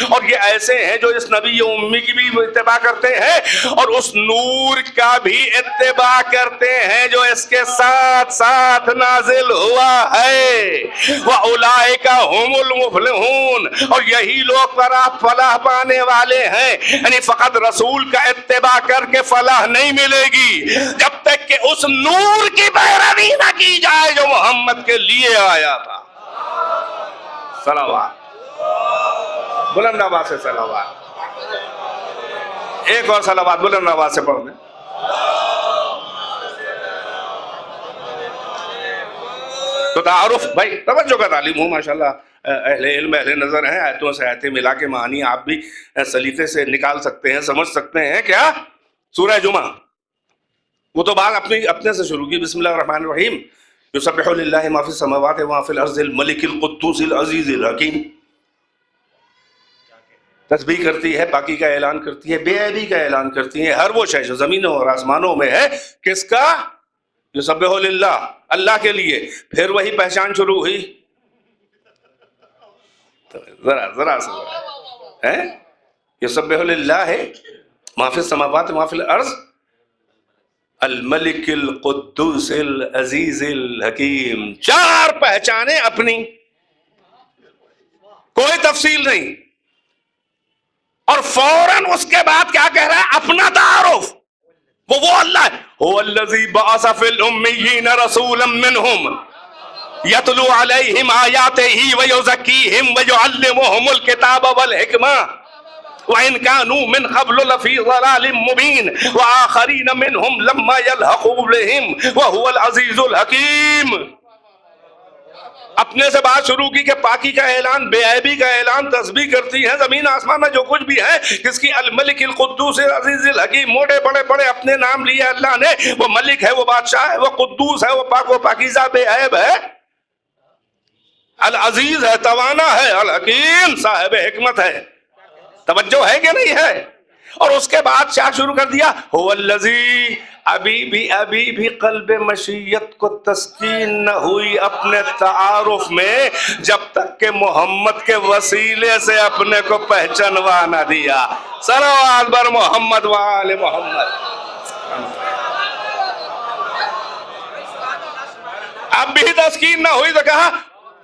اور یہ ایسے ہیں جو اس نبی امی کی بھی اتباع کرتے ہیں اور اس نور کا بھی اتباع کرتے ہیں جو اس کے ساتھ ساتھ نازل ہوا ہے۔ وَأُولَئِكَ هُمُ الْمُفْلِحُونَ، اور یہی لوگ فلاح پانے والے ہیں۔ یعنی فقط رسول کا اتباع کر کے فلاح نہیں ملے گی جب تک کہ اس نور کی پیروی نہ کی جائے جو محمد کے لیے آیا تھا۔ صلوات، بلند آواز سے صلوات، ایک اور صلوات بلند آواز سے پڑھ دیں۔ تو تعارف، بھائی توجہ کا تعلیم ہو، ماشاءاللہ اہل علم اہل نظر ہیں، آیتوں سے آیتیں ملا کے معنی آپ بھی سلیقے سے نکال سکتے ہیں، سمجھ سکتے ہیں۔ کیا سورہ جمعہ، وہ تو بات اپنے سے شروع کی۔ بسم اللہ الرحمن الرحیم، یسبح للہ ما فی السماوات وما فی الارض الملک القدوس العزیز الحکیم۔ تسبیح کرتی ہے، پاکی کا اعلان کرتی ہے، بے عیبی کا اعلان کرتی ہے، ہر وہ شے جو زمینوں اور آسمانوں میں ہے، کس کا؟ یسبح للہ، اللہ کے لیے۔ پھر وہی پہچان شروع ہوئی، ذرا ہے یسبح للہ ہے ما فی السماوات ما فی الارض الملک القدوس العزیز الحکیم۔ چار پہچانیں اپنی، کوئی تفصیل نہیں، اور فوراً اس کے بعد کیا کہہ رہا ہے؟ اپنا تعارف، وہ اللہ ہے۔ هو الذی بعث فی الامیین رسولا منہم یتلو علیہم آیاتہ ویزکیہم ویعلمہم الکتاب والحکمہ وَإِن كَانُوا مِنْ قَبْلُ لَفِي ضَلَالٍ مُبِينٍ وَآخَرِينَ مِنْهُمْ لَمَّا يَلْحَقُوا بِهِمْ وَهُوَ الْعَزِيزُ الْحَكِيمُ۔ اپنے سے بات شروع کی کہ پاکی کا اعلان، بے عیبی کا اعلان، تسبیح کرتی ہے زمین آسمان میں جو کچھ بھی ہے کس کی؟ الملک القدوس العزیز الحکیم۔ موٹے بڑے بڑے اپنے نام لیے اللہ نے، وہ ملک ہے، وہ بادشاہ ہے، وہ قدوس ہے، وہ پاک و پاکیزہ بے عیب ہے، العزیز ہے، توانا ہے، الحکیم صاحب حکمت ہے۔ توجہ ہے کہ نہیں ہے؟ اور اس کے بعد کیا شروع کر دیا؟ هو الذی، ابھی بھی قلب مشیت کو تسکین نہ ہوئی اپنے تعارف میں جب تک کہ محمد کے وسیلے سے اپنے کو پہچانوا نہ دیا۔ صلوات بر محمد وآل محمد۔ اب بھی تسکین نہ ہوئی تو کہا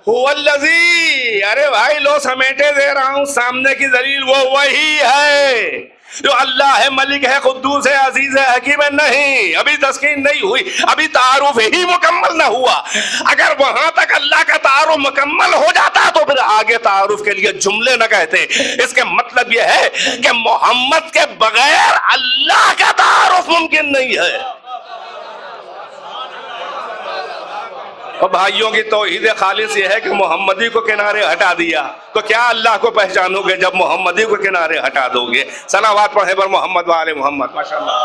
هو الذی، ارے بھائی لو سمیٹے دے رہا ہوں، سامنے کی دلیل وہ وہی ہے جو اللہ ہے، ملک ہے، قدوس ہے، عزیز ہے، حکیم ہے، نہیں، ابھی تسکین نہیں ہوئی، ابھی تعارف ہی مکمل نہ ہوا۔ اگر وہاں تک اللہ کا تعارف مکمل ہو جاتا تو پھر آگے تعارف کے لیے جملے نہ کہتے۔ اس کے مطلب یہ ہے کہ محمد کے بغیر اللہ کا تعارف ممکن نہیں ہے۔ اور بھائیوں کی توحید خالص یہ ہے کہ محمدی کو کنارے ہٹا دیا تو کیا اللہ کو پہچانو گے جب محمدی کو کنارے ہٹا دو گے؟ صلوات پڑھیں پر محمد وآل محمد۔ ماشاءاللہ۔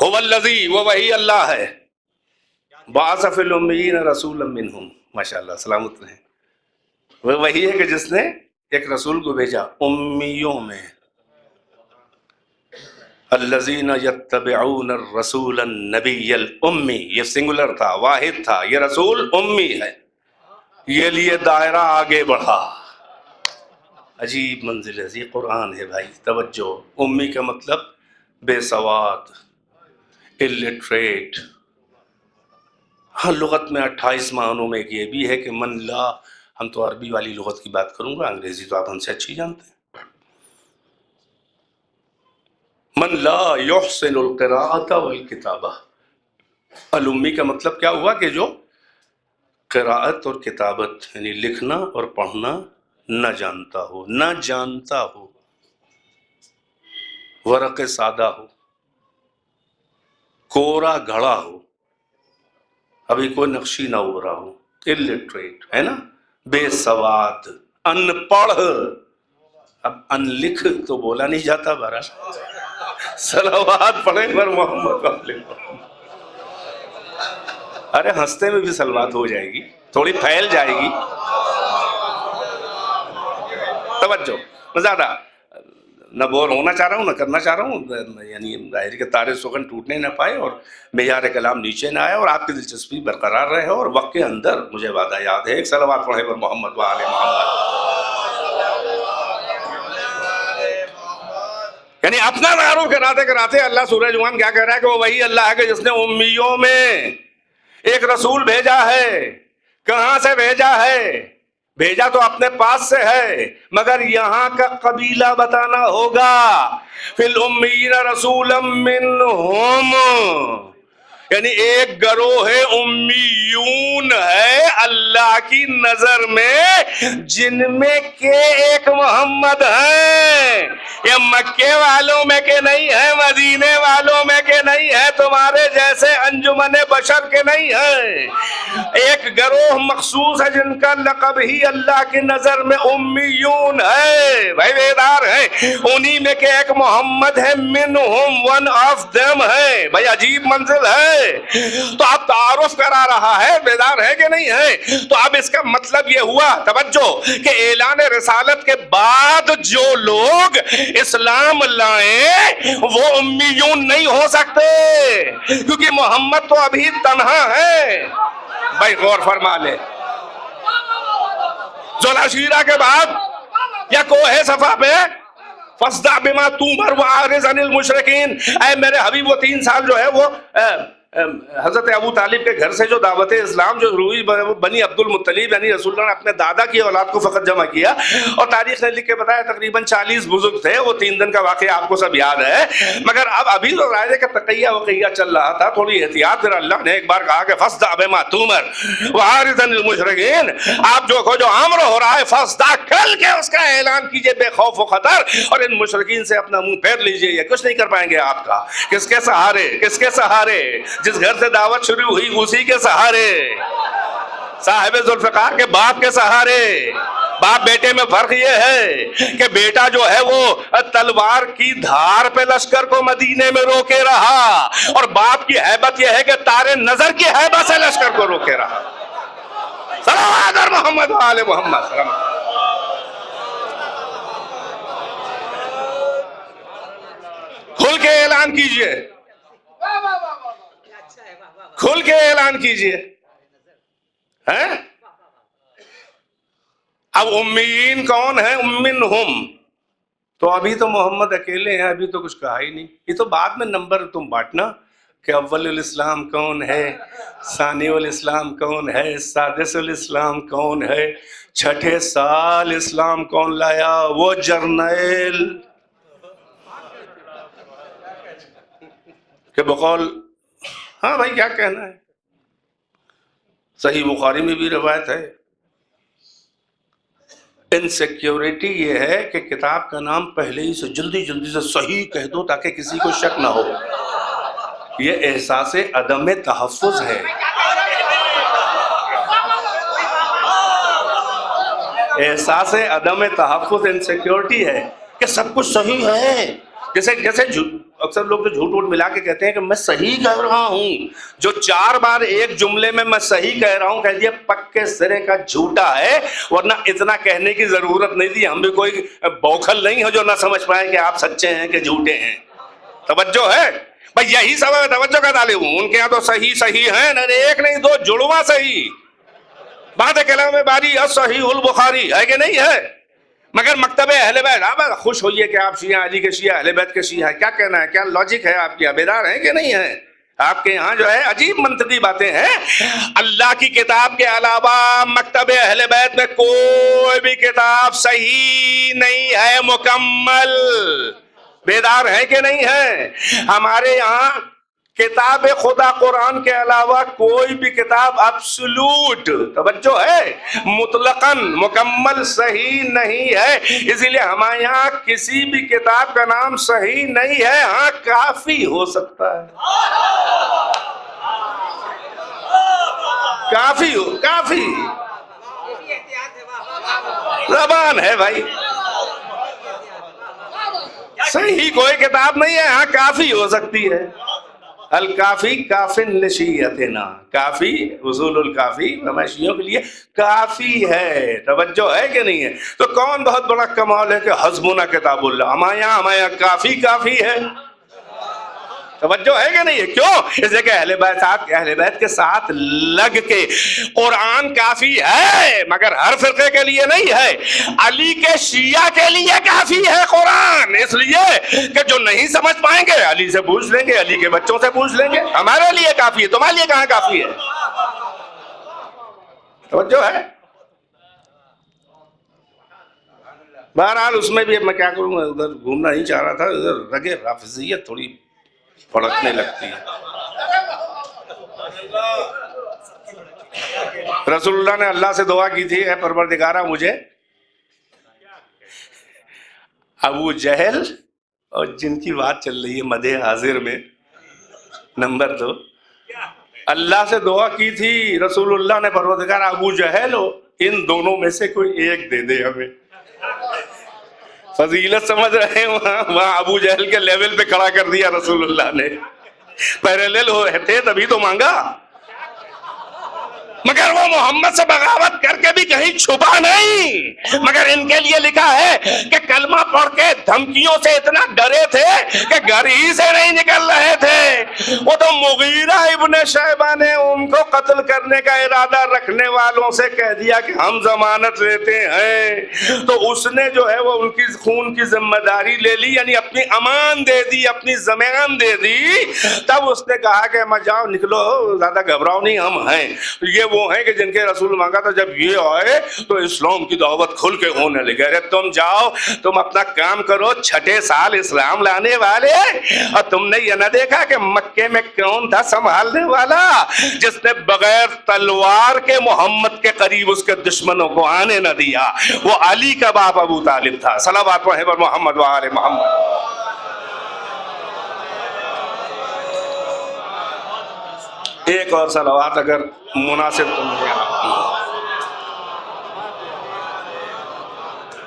هو الذی، وہ وہی اللہ ہے، بعث فی الامیین رسولا منہم، ماشاءاللہ، سلامت رہیں، وہ وہی ہے کہ جس نے ایک رسول کو بھیجا امیوں میں، الذین یتبعون الرسول النبی الامی، یہ سنگولر تھا، واحد تھا، یہ رسول امی ہے، یہ لیے دائرہ آگے بڑھا۔ عجیب منزل ہے، یہ قرآن ہے بھائی، توجہ۔ امی کا مطلب بے سواد، illiterate۔ ہاں، لغت میں 28 معنوں میں ایک یہ بھی ہے کہ من لا، ہم تو عربی والی لغت کی بات کروں گا، انگریزی تو آپ ہم سے اچھی جانتے ہیں۔ من لا یحسن القراءۃ والکتابہ، الامی کا مطلب کیا ہوا کہ جو قراءت اور کتابت یعنی لکھنا اور پڑھنا نہ جانتا ہو، نہ جانتا ہو، ورق سادہ ہو، کورا گھڑا ہو، ابھی کوئی نقشی نہ ہو رہا ہو، illiterate ہے نا، بے سواد، ان پڑھ، اب ان لکھ تو بولا نہیں جاتا بارہ۔ صلوات پڑھیں پر محمد وآل محمد۔ ارے ہنستے میں بھی صلوات ہو جائے گی، تھوڑی پھیل جائے گی۔ توجہ، میں زیادہ نہ بور ہونا چاہ رہا ہوں نہ کرنا چاہ رہا ہوں، یعنی ظاہر کے تارے سخن ٹوٹنے نہ پائے اور معیار کلام نیچے نہ آئے اور آپ کی دلچسپی برقرار رہے اور وقت کے اندر مجھے وعدہ یاد ہے، ایک صلوات پڑھیں پر محمد وآل محمد۔ یعنی اپنا تعارف کراتے کراتے اللہ سورہ جمعہ کیا کہہ رہا ہے کہ وہ وہی اللہ ہے کہ جس نے امیوں میں ایک رسول بھیجا ہے۔ کہاں سے بھیجا ہے؟ بھیجا تو اپنے پاس سے ہے، مگر یہاں کا قبیلہ بتانا ہوگا۔ فی الامیین رسولا منہم، یعنی ایک گروہ امیون ہے اللہ کی نظر میں، جن میں کہ ایک محمد ہیں۔ یہ مکے والوں میں کے نہیں ہے، مدینے والوں میں کے نہیں ہے، تمہارے جیسے انجمن بشر کے نہیں ہے۔ ایک گروہ مخصوص ہے جن کا لقب ہی اللہ کی نظر میں امیون ہے، بھائی بیدار ہیں، انہی میں کے ایک محمد ہے، منہم، ون آف دیم ہے۔ بھائی عجیب منزل ہے۔ تو اب تعارف کرا رہا ہے، بیدار ہے کہ نہیں ہے؟ تو اب اس کا مطلب یہ ہوا، توجہ، کہ اعلان رسالت کے بعد جو لوگ اسلام لائیں وہ امیون نہیں ہو سکتے، کیونکہ محمد تو ابھی تنہا ہے۔ بھائی غور فرما لے، ذوالعشیرہ کے بعد یا کوہ صفا پہ فَاصْدَعْ بِمَا تُؤْمَرُ وَأَعْرِضْ عَنِ الْمُشْرِكِينَ، اے میرے حبیب، وہ 3 سال جو ہے وہ حضرت ابو طالب کے گھر سے جو دعوت اسلام جو ہوئی، بنی عبد المطلب یعنی رسول اللہ نے اپنے دادا کی اولاد کو فقط جمع کیا، اور تاریخ نے لکھ کے بتایا تقریباً 40 بزرگ تھے، وہ 3 دن کا واقعہ آپ کو سب یاد ہے۔ مگر اب ابھی تو رائے کا تقیہ وقیہ چل رہا تھا، تھوڑی احتیاط، پھر اللہ نے ایک بار کہا کہ فَاصْدَعْ بِمَا تُؤْمَرُ وَأَعْرِضْ عَنِ الْمُشْرِكِينَ، آپ جو عمر ہو رہا ہے فَاصْدَعْ، کھل کے اس کا اعلان کیجئے بے خوف و خطر، اور ان مشرکین سے اپنا منہ پھیر لیجئے، یہ کچھ نہیں کر پائیں گے آپ کا۔ کس کے سہارے؟ کس کے سہارے؟ جس گھر سے دعوت شروع ہوئی اسی کے سہارے، صاحب ذوالفقار کے باپ کے سہارے۔ باپ بیٹے میں فرق یہ ہے کہ بیٹا جو ہے وہ تلوار کی دھار پہ لشکر کو مدینے میں روکے رہا، اور باپ کی ہیبت یہ ہے کہ تارے نظر کی ہیبت سے لشکر کو روکے رہا۔ صلوات اور محمد وآل محمد۔ کھل کے اعلان کیجئے، کھل کے اعلان کیجئے۔ اب امیین کون ہیں؟ منہم، تو ابھی تو محمد اکیلے ہیں، ابھی تو کچھ کہا ہی نہیں۔ یہ تو بعد میں نمبر تم بانٹنا کہ اول الاسلام کون ہے، ثانی الاسلام کون ہے، سادس الاسلام کون ہے، چھٹے سال اسلام کون لایا؟ وہ جرنیل کہ بقول ہاں بھائی کیا کہنا ہے، صحیح بخاری میں بھی روایت ہے، انسیکیورٹی یہ ہے کہ کتاب کا نام پہلے ہی سے جلدی سے صحیح کہہ دو تاکہ کسی کو شک نہ ہو. یہ احساس عدم تحفظ ہے، احساس عدم تحفظ انسیکیورٹی ہے کہ سب کچھ صحیح ہے. جیسے اکثر لوگ جو جھوٹ ملا کے کہتے ہیں کہ میں صحیح کہہ رہا ہوں، جو 4 بار ایک جملے میں صحیح کہہ رہا ہوں کہہ دیا پکے سرے کا جھوٹا ہے، ورنہ اتنا کہنے کی ضرورت نہیں تھی. ہم بھی کوئی بوکھل نہیں ہو جو نہ سمجھ پائے کہ آپ سچے ہیں کہ جھوٹے ہیں. توجہ ہے بھائی، یہی سب ہے توجہ کا طالب ہوں. ان کے یہاں تو صحیح ہیں، ایک نہیں 2 جڑواں صحیح. بعد کلام باری صحیح البخاری ہے کہ نہیں ہے؟ مگر مکتب اہل بیت، آپ خوش ہوئیے کہ آپ شیعہ علی کے شیعہ اہل بیت کے شیعہ ہیں. کیا کہنا ہے، کیا لاجک ہے آپ کی؟ بیدار ہیں کہ نہیں ہیں؟ آپ کے یہاں جو ہے عجیب منطقی باتیں ہیں. اللہ کی کتاب کے علاوہ مکتب اہل بیت میں کوئی بھی کتاب صحیح نہیں ہے مکمل. بیدار ہیں کہ نہیں ہیں؟ ہمارے یہاں کتاب خدا قرآن کے علاوہ کوئی بھی کتاب ابسولوٹ، توجہ ہے، مطلقاً مکمل صحیح نہیں ہے. اسی لیے ہمارے یہاں کسی بھی کتاب کا نام صحیح نہیں ہے. ہاں کافی ہو سکتا ہے، کافی زبان ہے بھائی، صحیح کوئی کتاب نہیں ہے. ہاں کافی ہو سکتی ہے. الکافی کافن لشیعتنا، کافی اصول الکافی ہمارے کے لیے کافی ہے. توجہ ہے کہ نہیں ہے؟ تو کون بہت بڑا کمال ہے کہ حسبنا کتاب اللہ. ہمارے یہاں کافی ہے. توجہ ہے کہ نہیں ہے؟ کیوں؟ اس لیے کہ اہل بیت کے ساتھ لگ کے قرآن کافی ہے، مگر ہر فرقے کے لیے نہیں ہے. علی کے شیعہ کے لیے کافی ہے قرآن، اس لیے کہ جو نہیں سمجھ پائیں گے علی سے پوچھ لیں گے، علی کے بچوں سے پوچھ لیں گے. ہمارے لیے کافی ہے، تمہارے لیے کہاں کافی ہے؟ توجہ ہے؟ بہرحال اس میں بھی اب میں کیا کروں گا، ادھر گھومنا نہیں چاہ رہا تھا. ادھر رگے رافضیت تھوڑی پھڑکنے لگتی ہے. رسول اللہ نے اللہ سے دعا کی تھی، اے پروردگارہ مجھے ابو جہل اور جن کی بات چل رہی ہے مدح حاضر میں، نمبر 2 اللہ سے دعا کی تھی رسول اللہ نے، پروردگار ابو جہل ہو ان دونوں میں سے کوئی ایک دے دے ہمیں. فضیلت سمجھ رہے ہیں؟ وہاں ابو جہل کے لیول پہ کھڑا کر دیا رسول اللہ نے. پیرالل ہوتے تبھی تو مانگا، مگر وہ محمد سے بغاوت کر کے بھی کہیں چھپا نہیں. مگر ان کے لیے لکھا ہے کہ کلمہ پڑھ کے دھمکیوں سے اتنا ڈرے تھے کہ گھر ہی سے نہیں نکل رہے تھے. وہ تو مغیرہ ابن شیبہ نے ان کو قتل کرنے کا ارادہ رکھنے والوں سے کہہ دیا کہ ہم ضمانت لیتے ہیں. تو اس نے جو ہے وہ ان کی خون کی ذمہ داری لے لی، یعنی اپنی امان دے دی، اپنی زمین دے دی. تب اس نے کہا کہ میں جاؤ نکلو، زیادہ گھبراؤ نہیں، ہم ہیں. یہ وہ ہیں کہ جن کے رسول مانگا تھا جب یہ آئے تو اسلام کی دعوت کھل کے ہونے لگے. ارے تم جاؤ، تم اپنا کام کرو، چھٹے سال اسلام لانے والے. اور تم نے یہ نہ دیکھا کہ مکے میں کون تھا سنبھالنے والا جس نے بغیر تلوار کے محمد کے قریب اس کے دشمنوں کو آنے نہ دیا؟ وہ علی کا باپ ابو طالب تھا. صلوات پڑھیں پر محمد و آل محمد. ایک اور صلوات اگر مناسب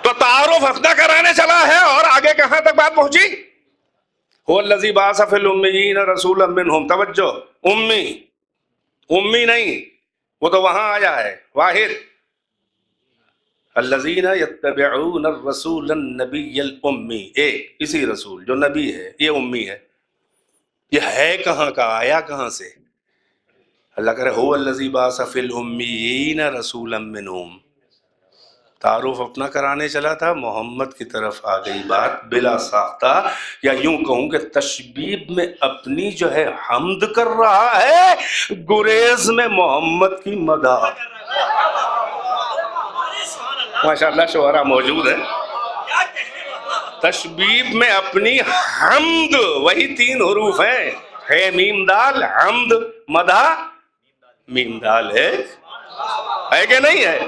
تو تعارف افنا کرانے چلا ہے. اور آگے کہاں تک بات پہنچی؟ هو الذی بعث فی الامیین رسولا منہم. توجہ، امی نہیں، وہ تو وہاں آیا ہے واحد. الذین یتبعون الرسول النبی الامی، ایک اسی رسول جو نبی ہے یہ امی ہے. یہ ہے کہاں کا، آیا کہاں سے؟ اللہ کرے هو الذی بعث فی الامیین رسولا منہم. تعارف اپنا کرانے چلا تھا، محمد کی طرف آ گئی بات بلا ساختہ، یا یوں کہوں کہ تشبیب میں اپنی جو ہے حمد کر رہا ہے، گریز میں محمد کی مدح. ماشاءاللہ شعراء موجود ہیں. تشبیب میں اپنی حمد، وہی 3 حروف ہیں، ہے میم دال، حمد، مدح میم دال ہے کہ نہیں ہے؟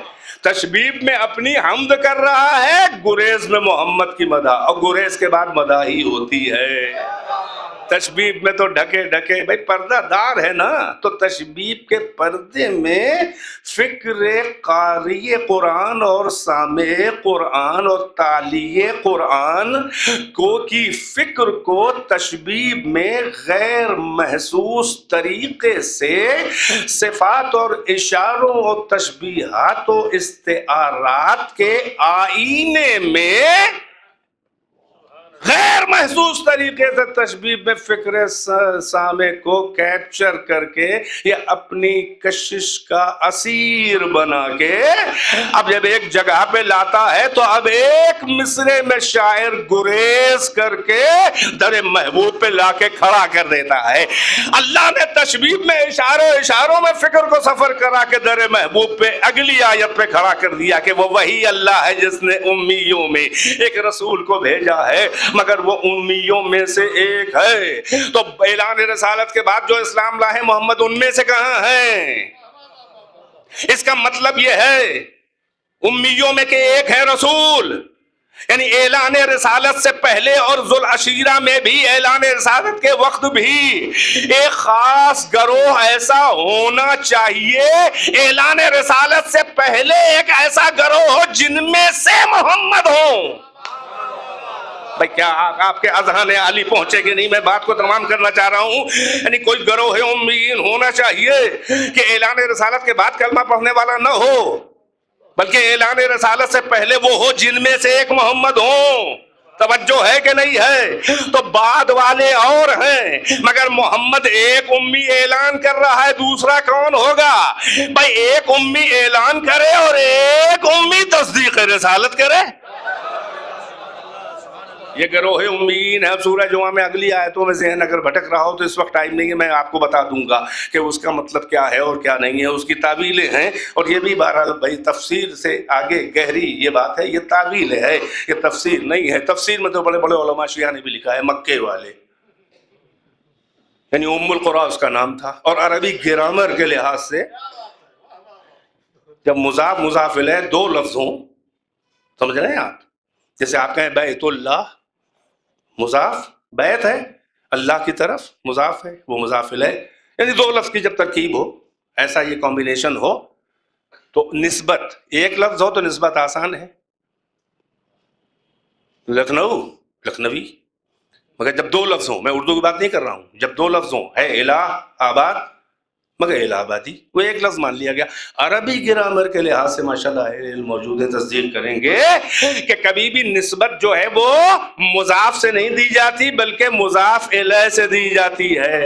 تشبیب میں اپنی حمد کر رہا ہے، گریز میں محمد کی مدح، اور گریز کے بعد مدح ہی ہوتی ہے. تشبیب میں تو ڈھکے ڈھکے، بھائی پردہ دار ہے نا، تو تشبیب کے پردے میں فکر قاری قرآن اور سامع قرآن اور تالی قرآن کو کی فکر کو تشبیب میں غیر محسوس طریقے سے صفات اور اشاروں اور تشبیہات و استعارات کے آئینے میں غیر محسوس طریقے سے تشبیب میں فکر سامع کو کیپچر کر کے یا اپنی کشش کا اسیر بنا کے اب جب ایک جگہ پہ لاتا ہے تو اب ایک مصرے میں شاعر گریز کر کے در محبوب پہ لا کے کھڑا کر دیتا ہے. اللہ نے تشبیب میں اشاروں میں فکر کو سفر کرا کے در محبوب پہ اگلی آیت پہ کھڑا کر دیا کہ وہ وہی اللہ ہے جس نے امیوں میں ایک رسول کو بھیجا ہے، مگر وہ امیوں میں سے ایک ہے. تو اعلان رسالت کے بعد جو اسلام لائے محمد ان میں سے کہاں ہیں؟ اس کا مطلب یہ ہے امیوں میں کہ ایک ہے رسول. یعنی اعلان رسالت سے پہلے اور ذوالعشیرہ میں بھی، اعلان رسالت کے وقت بھی ایک خاص گروہ ایسا ہونا چاہیے، اعلان رسالت سے پہلے ایک ایسا گروہ ہو جن میں سے محمد ہوں. بھئی کیا آپ کے اذہان عالی پہنچے گی نہیں؟ میں بات کو تمام کرنا چاہ رہا ہوں. یعنی کوئی گروہ امیین ہونا چاہیے کہ اعلان رسالت کے بعد کلمہ پڑھنے والا نہ ہو، بلکہ اعلان رسالت سے پہلے وہ ہو جن میں سے ایک محمد ہوں. توجہ ہے کہ نہیں ہے؟ تو بعد والے اور ہیں، مگر محمد ایک امی اعلان کر رہا ہے، دوسرا کون ہوگا؟ بھئی ایک امی اعلان کرے اور ایک امی تصدیق رسالت کرے. یہ گروہ امیین ہے. سورہ جمعہ میں اگلی آیتوں میں ذہن اگر بھٹک رہا ہو تو اس وقت ٹائم نہیں ہے، میں آپ کو بتا دوں گا کہ اس کا مطلب کیا ہے اور کیا نہیں ہے. اس کی تعویلیں ہیں، اور یہ بھی بہرحال بھائی تفسیر سے آگے گہری یہ بات ہے، یہ تعویل ہے، یہ تفسیر نہیں ہے. تفسیر میں تو بڑے بڑے علماء شیعہ نے بھی لکھا ہے، مکے والے، یعنی ام القریٰ اس کا نام تھا. اور عربی گرامر کے لحاظ سے جب مضاف مضاف الیہ 2 لفظ ہوں، سمجھ رہے ہیں آپ؟ جیسے آپ کہیں بیت اللہ، مضاف بیت ہے، اللہ کی طرف مضاف ہے، وہ مضاف الیہ، یعنی 2 لفظ کی جب ترکیب ہو، ایسا یہ کمبینیشن ہو تو نسبت، ایک لفظ ہو تو نسبت آسان ہے، لکھنؤ لکھنوی. مگر جب 2 لفظ ہوں، میں اردو کی بات نہیں کر رہا ہوں، جب 2 لفظ ہوں، ہے الہ آباد مگر الہ آبادی، وہ ایک لفظ مان لیا گیا. عربی گرامر کے لحاظ سے ماشاءاللہ علم موجود ہے، تصدیق کریں گے کہ کبھی بھی نسبت جو ہے وہ مضاف سے نہیں دی جاتی بلکہ مضاف الیہ سے دی جاتی ہے.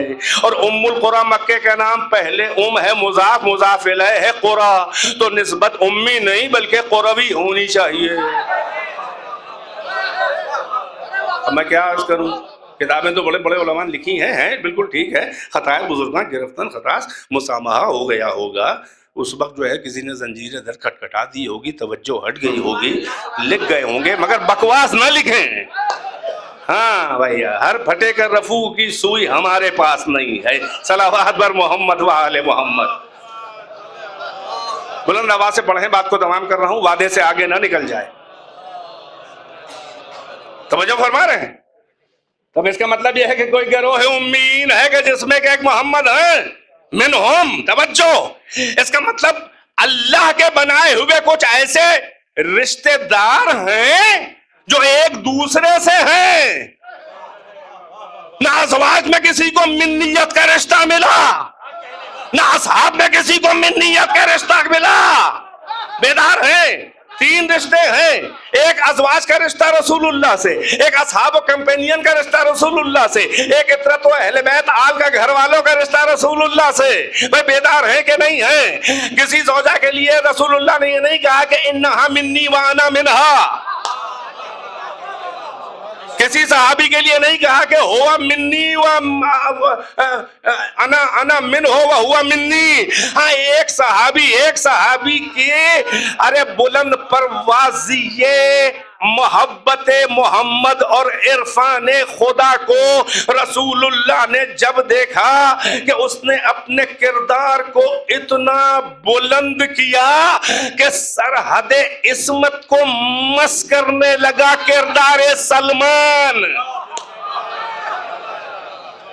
اور ام القریٰ مکے کا نام پہلے ہے، مضاف مضاف الیہ ہے قریٰ، تو نسبت امی نہیں بلکہ قروی ہونی چاہیے. اب میں کیا عرض کروں؟ کتابیں تو بڑے بڑے علماء لکھی ہیں بالکل ٹھیک ہے، خطائے بزرگاں گرفتن خطاس مسامحہ ہو گیا ہوگا. اس وقت جو ہے کسی نے زنجیر در کھٹکھٹا دی ہوگی، توجہ ہٹ گئی ہوگی، لکھ گئے ہوں گے، مگر بکواس نہ لکھیں. ہاں بھائی، ہر پھٹے کر رفو کی سوئی ہمارے پاس نہیں ہے. صلوات بر محمد و آل محمد. بلند آواز سے پڑھیں، بات کو تمام کر رہا ہوں، وعدے سے آگے نہ نکل جائے. توجہ فرما رہے ہیں؟ تب اس کا مطلب یہ ہے کہ کوئی گروہ امیین ہے کہ جس میں کہ ایک محمد ہے، منہم. توجہ، اس کا مطلب اللہ کے بنائے ہوئے کچھ ایسے رشتہ دار ہیں جو ایک دوسرے سے ہیں. نہ ازواج میں کسی کو منیت کا رشتہ ملا، نہ اصحاب میں کسی کو منیت کا رشتہ ملا. بیدار ہیں؟ 3 رشتے ہیں، ایک ازواج کا رشتہ رسول اللہ سے، ایک اصحاب و کمپینین کا رشتہ رسول اللہ سے، ایک عطرت و اہل بیت آل کا گھر والوں کا رشتہ رسول اللہ سے. بھئی بیدار ہیں کہ نہیں ہیں؟ کسی زوجہ کے لیے رسول اللہ نے یہ نہیں کہا کہ انہا منی وانا منہا. کسی صحابی کے لیے نہیں کہا کہ ہوا منی و انا من ہو و ہوا منی. ہاں ایک صحابی کے ارے بلند پروازی محبت محمد اور عرفان خدا کو رسول اللہ نے جب دیکھا کہ اس نے اپنے کردار کو اتنا بلند کیا کہ سرحد عصمت کو مس کرنے لگا کردار سلمان.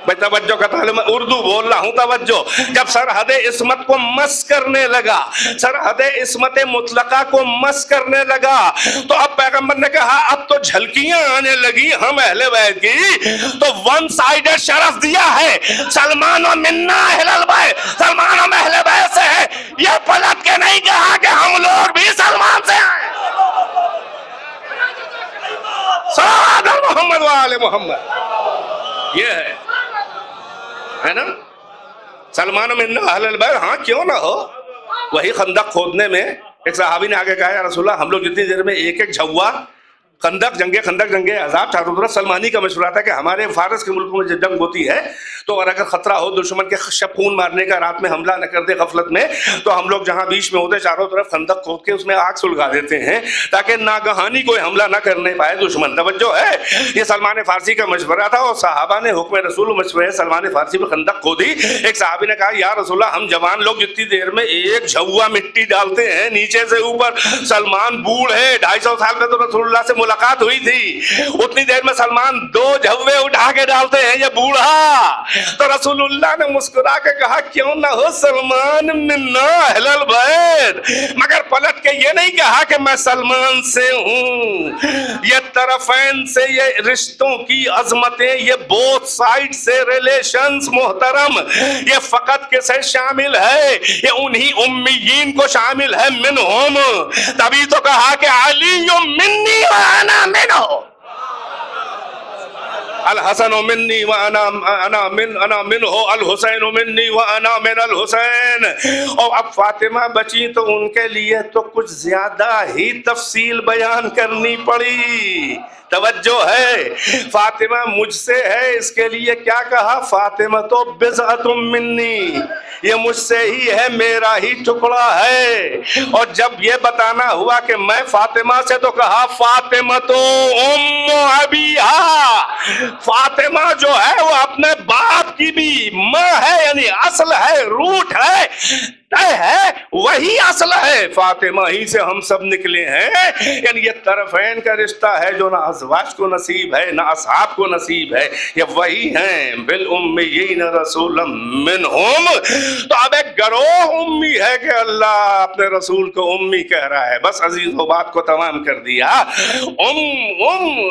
میں توجہ کا طالب اردو بول رہا ہوں, توجہ. جب سرحد عصمت کو مس کرنے لگا, سرحد عصمت مطلقہ کو مس کرنے لگا, تو اب پیغمبر نے کہا اب تو جھلکیاں آنے لگی ہم اہل بیت کی, تو ون سائیڈڈ شرف دیا ہے سلمان و منا اہل البیت, سلمان ہم اہل بیت سے ہے. یہ پلٹ کے نہیں کہا کہ ہم لوگ بھی سلمان سے ہیں. صلی محمد و آل محمد. یہ ہے نا سلمان منا اہل البیت. ہاں کیوں نہ ہو. وہی خندق کھودنے میں ایک صحابی نے آگے کہا یا رسول اللہ ہم لوگ جتنی دیر میں ایک ایک جھوا خندق جنگ عذاب چاروں طرف سلمانی کا مشورہ تھا کہ ہمارے فارس کے ملکوں میں جب جنگ ہوتی ہے تو اور اگر خطرہ ہو دشمن کے خون مارنے کا, رات میں حملہ نہ کر دے غفلت میں, تو ہم لوگ جہاں بیچ میں ہوتے چاروں طرف خندق کھود کے اس میں آگ سلگا دیتے ہیں تاکہ ناگہانی کوئی حملہ نہ کرنے پائے دشمن. توجہ ہے, یہ سلمان فارسی کا مشورہ تھا اور صحابہ نے حکم رسول مشورے سلمان فارسی میں خندق کھودی. ایک صحابی نے کہا یا رسول اللہ ہم جوان لوگ جتنی دیر میں ایک جھوا مٹی ڈالتے ہیں نیچے سے اوپر, سلمان بوڑھ ہے 250 سال میں تو رسول اللہ سے ملاقات ہوئی تھی, اتنی دیر میں سلمان 2 جھوے اٹھا کے ڈالتے ہیں, یہ بوڑھا. تو رسول اللہ نے مسکرا کے کہا کیوں نہ ہو سلمان منا اہل البیت, مگر پلٹ کے یہ نہیں کہا کہ میں سلمان سے ہوں. یہ طرفین سے یہ رشتوں کی عظمتیں, یہ بوتھ سائڈ سے ریلیشنز محترم, یہ فقط کسے شامل ہے, یہ انہی امیین کو شامل ہے منہم. تبھی تو کہا کہ علی منی وانا منہ, الحسن منی وانا منہ, الحسین منی وانا من الحسین. اور اب فاطمہ بچی تو ان کے لیے تو کچھ زیادہ ہی تفصیل بیان کرنی پڑی. توجہ ہے, فاطمہ مجھ سے ہے, اس کے لیے کیا کہا فاطمہ تو بضعۃ منی, یہ مجھ سے ہی ہے, میرا ہی ٹکڑا ہے. اور جب یہ بتانا ہوا کہ میں فاطمہ سے, تو کہا فاطمہ تو ام ابیہا, فاطمہ جو ہے وہ اپنے باپ کی بھی ماں ہے, یعنی اصل ہے, روٹ ہے, ہے وہی اصل ہے. فاطمہ ہی سے ہم سب نکلے ہیں. یعنی یہ طرفین کا رشتہ ہے جو نہ ازواج کو نصیب ہے نہ اصحاب کو نصیب ہے, یہ وہی ہیں بالامیین رسولا منہم. تو اب ایک گروہ امی ہے کہ اللہ اپنے رسول کو امی کہہ رہا ہے. بس عزیز و بات کو تمام کر دیا.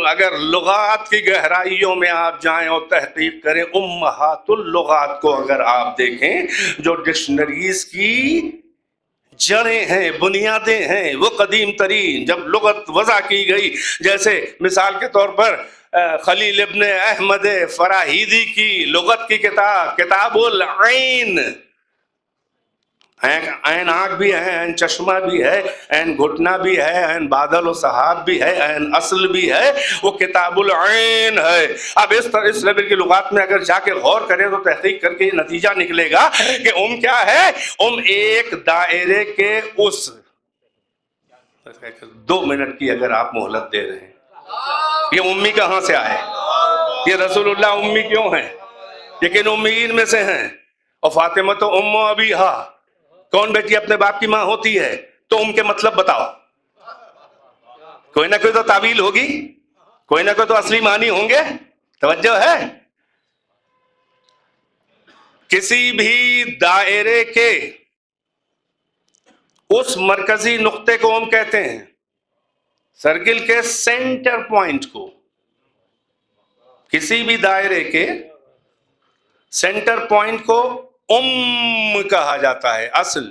اگر لغات کی گہرائیوں میں آپ جائیں اور تحقیق کریں, امہات اللغات کو اگر آپ دیکھیں, جو ڈکشنریز کی جڑیں ہیں, بنیادیں ہیں, وہ قدیم ترین جب لغت وضع کی گئی, جیسے مثال کے طور پر خلیل ابن احمد فراہیدی کی لغت کی کتاب العین, عین آنکھ بھی ہے, عین چشمہ بھی ہے, عین گھٹنا بھی ہے, عین بادل و سحاب بھی ہے, عین اصل بھی ہے, وہ کتاب العین ہے. اب اس لیول کی لغات میں اگر جا کے غور کریں تو تحقیق کر کے یہ نتیجہ نکلے گا کہ کیا ہے. ایک دائرے کے اس 2 منٹ کی اگر آپ مہلت دے رہے ہیں, یہ امی کہاں سے آئے, یہ رسول اللہ امی کیوں ہیں, لیکن امیین میں سے ہیں. اور فاطمہ تو ام ابیہا, کون بیٹی اپنے باپ کی ماں ہوتی ہے؟ تو ان کے مطلب بتاؤ, کوئی نہ کوئی تو تعویل ہوگی, کوئی نہ کوئی تو اصلی معنی ہوں گے. توجہ ہے, کسی بھی دائرے کے اس مرکزی نقطے کو ہم کہتے ہیں, سرکل کے سینٹر پوائنٹ کو, کسی بھی دائرے کے سینٹر پوائنٹ کو کہا جاتا ہے, اصل,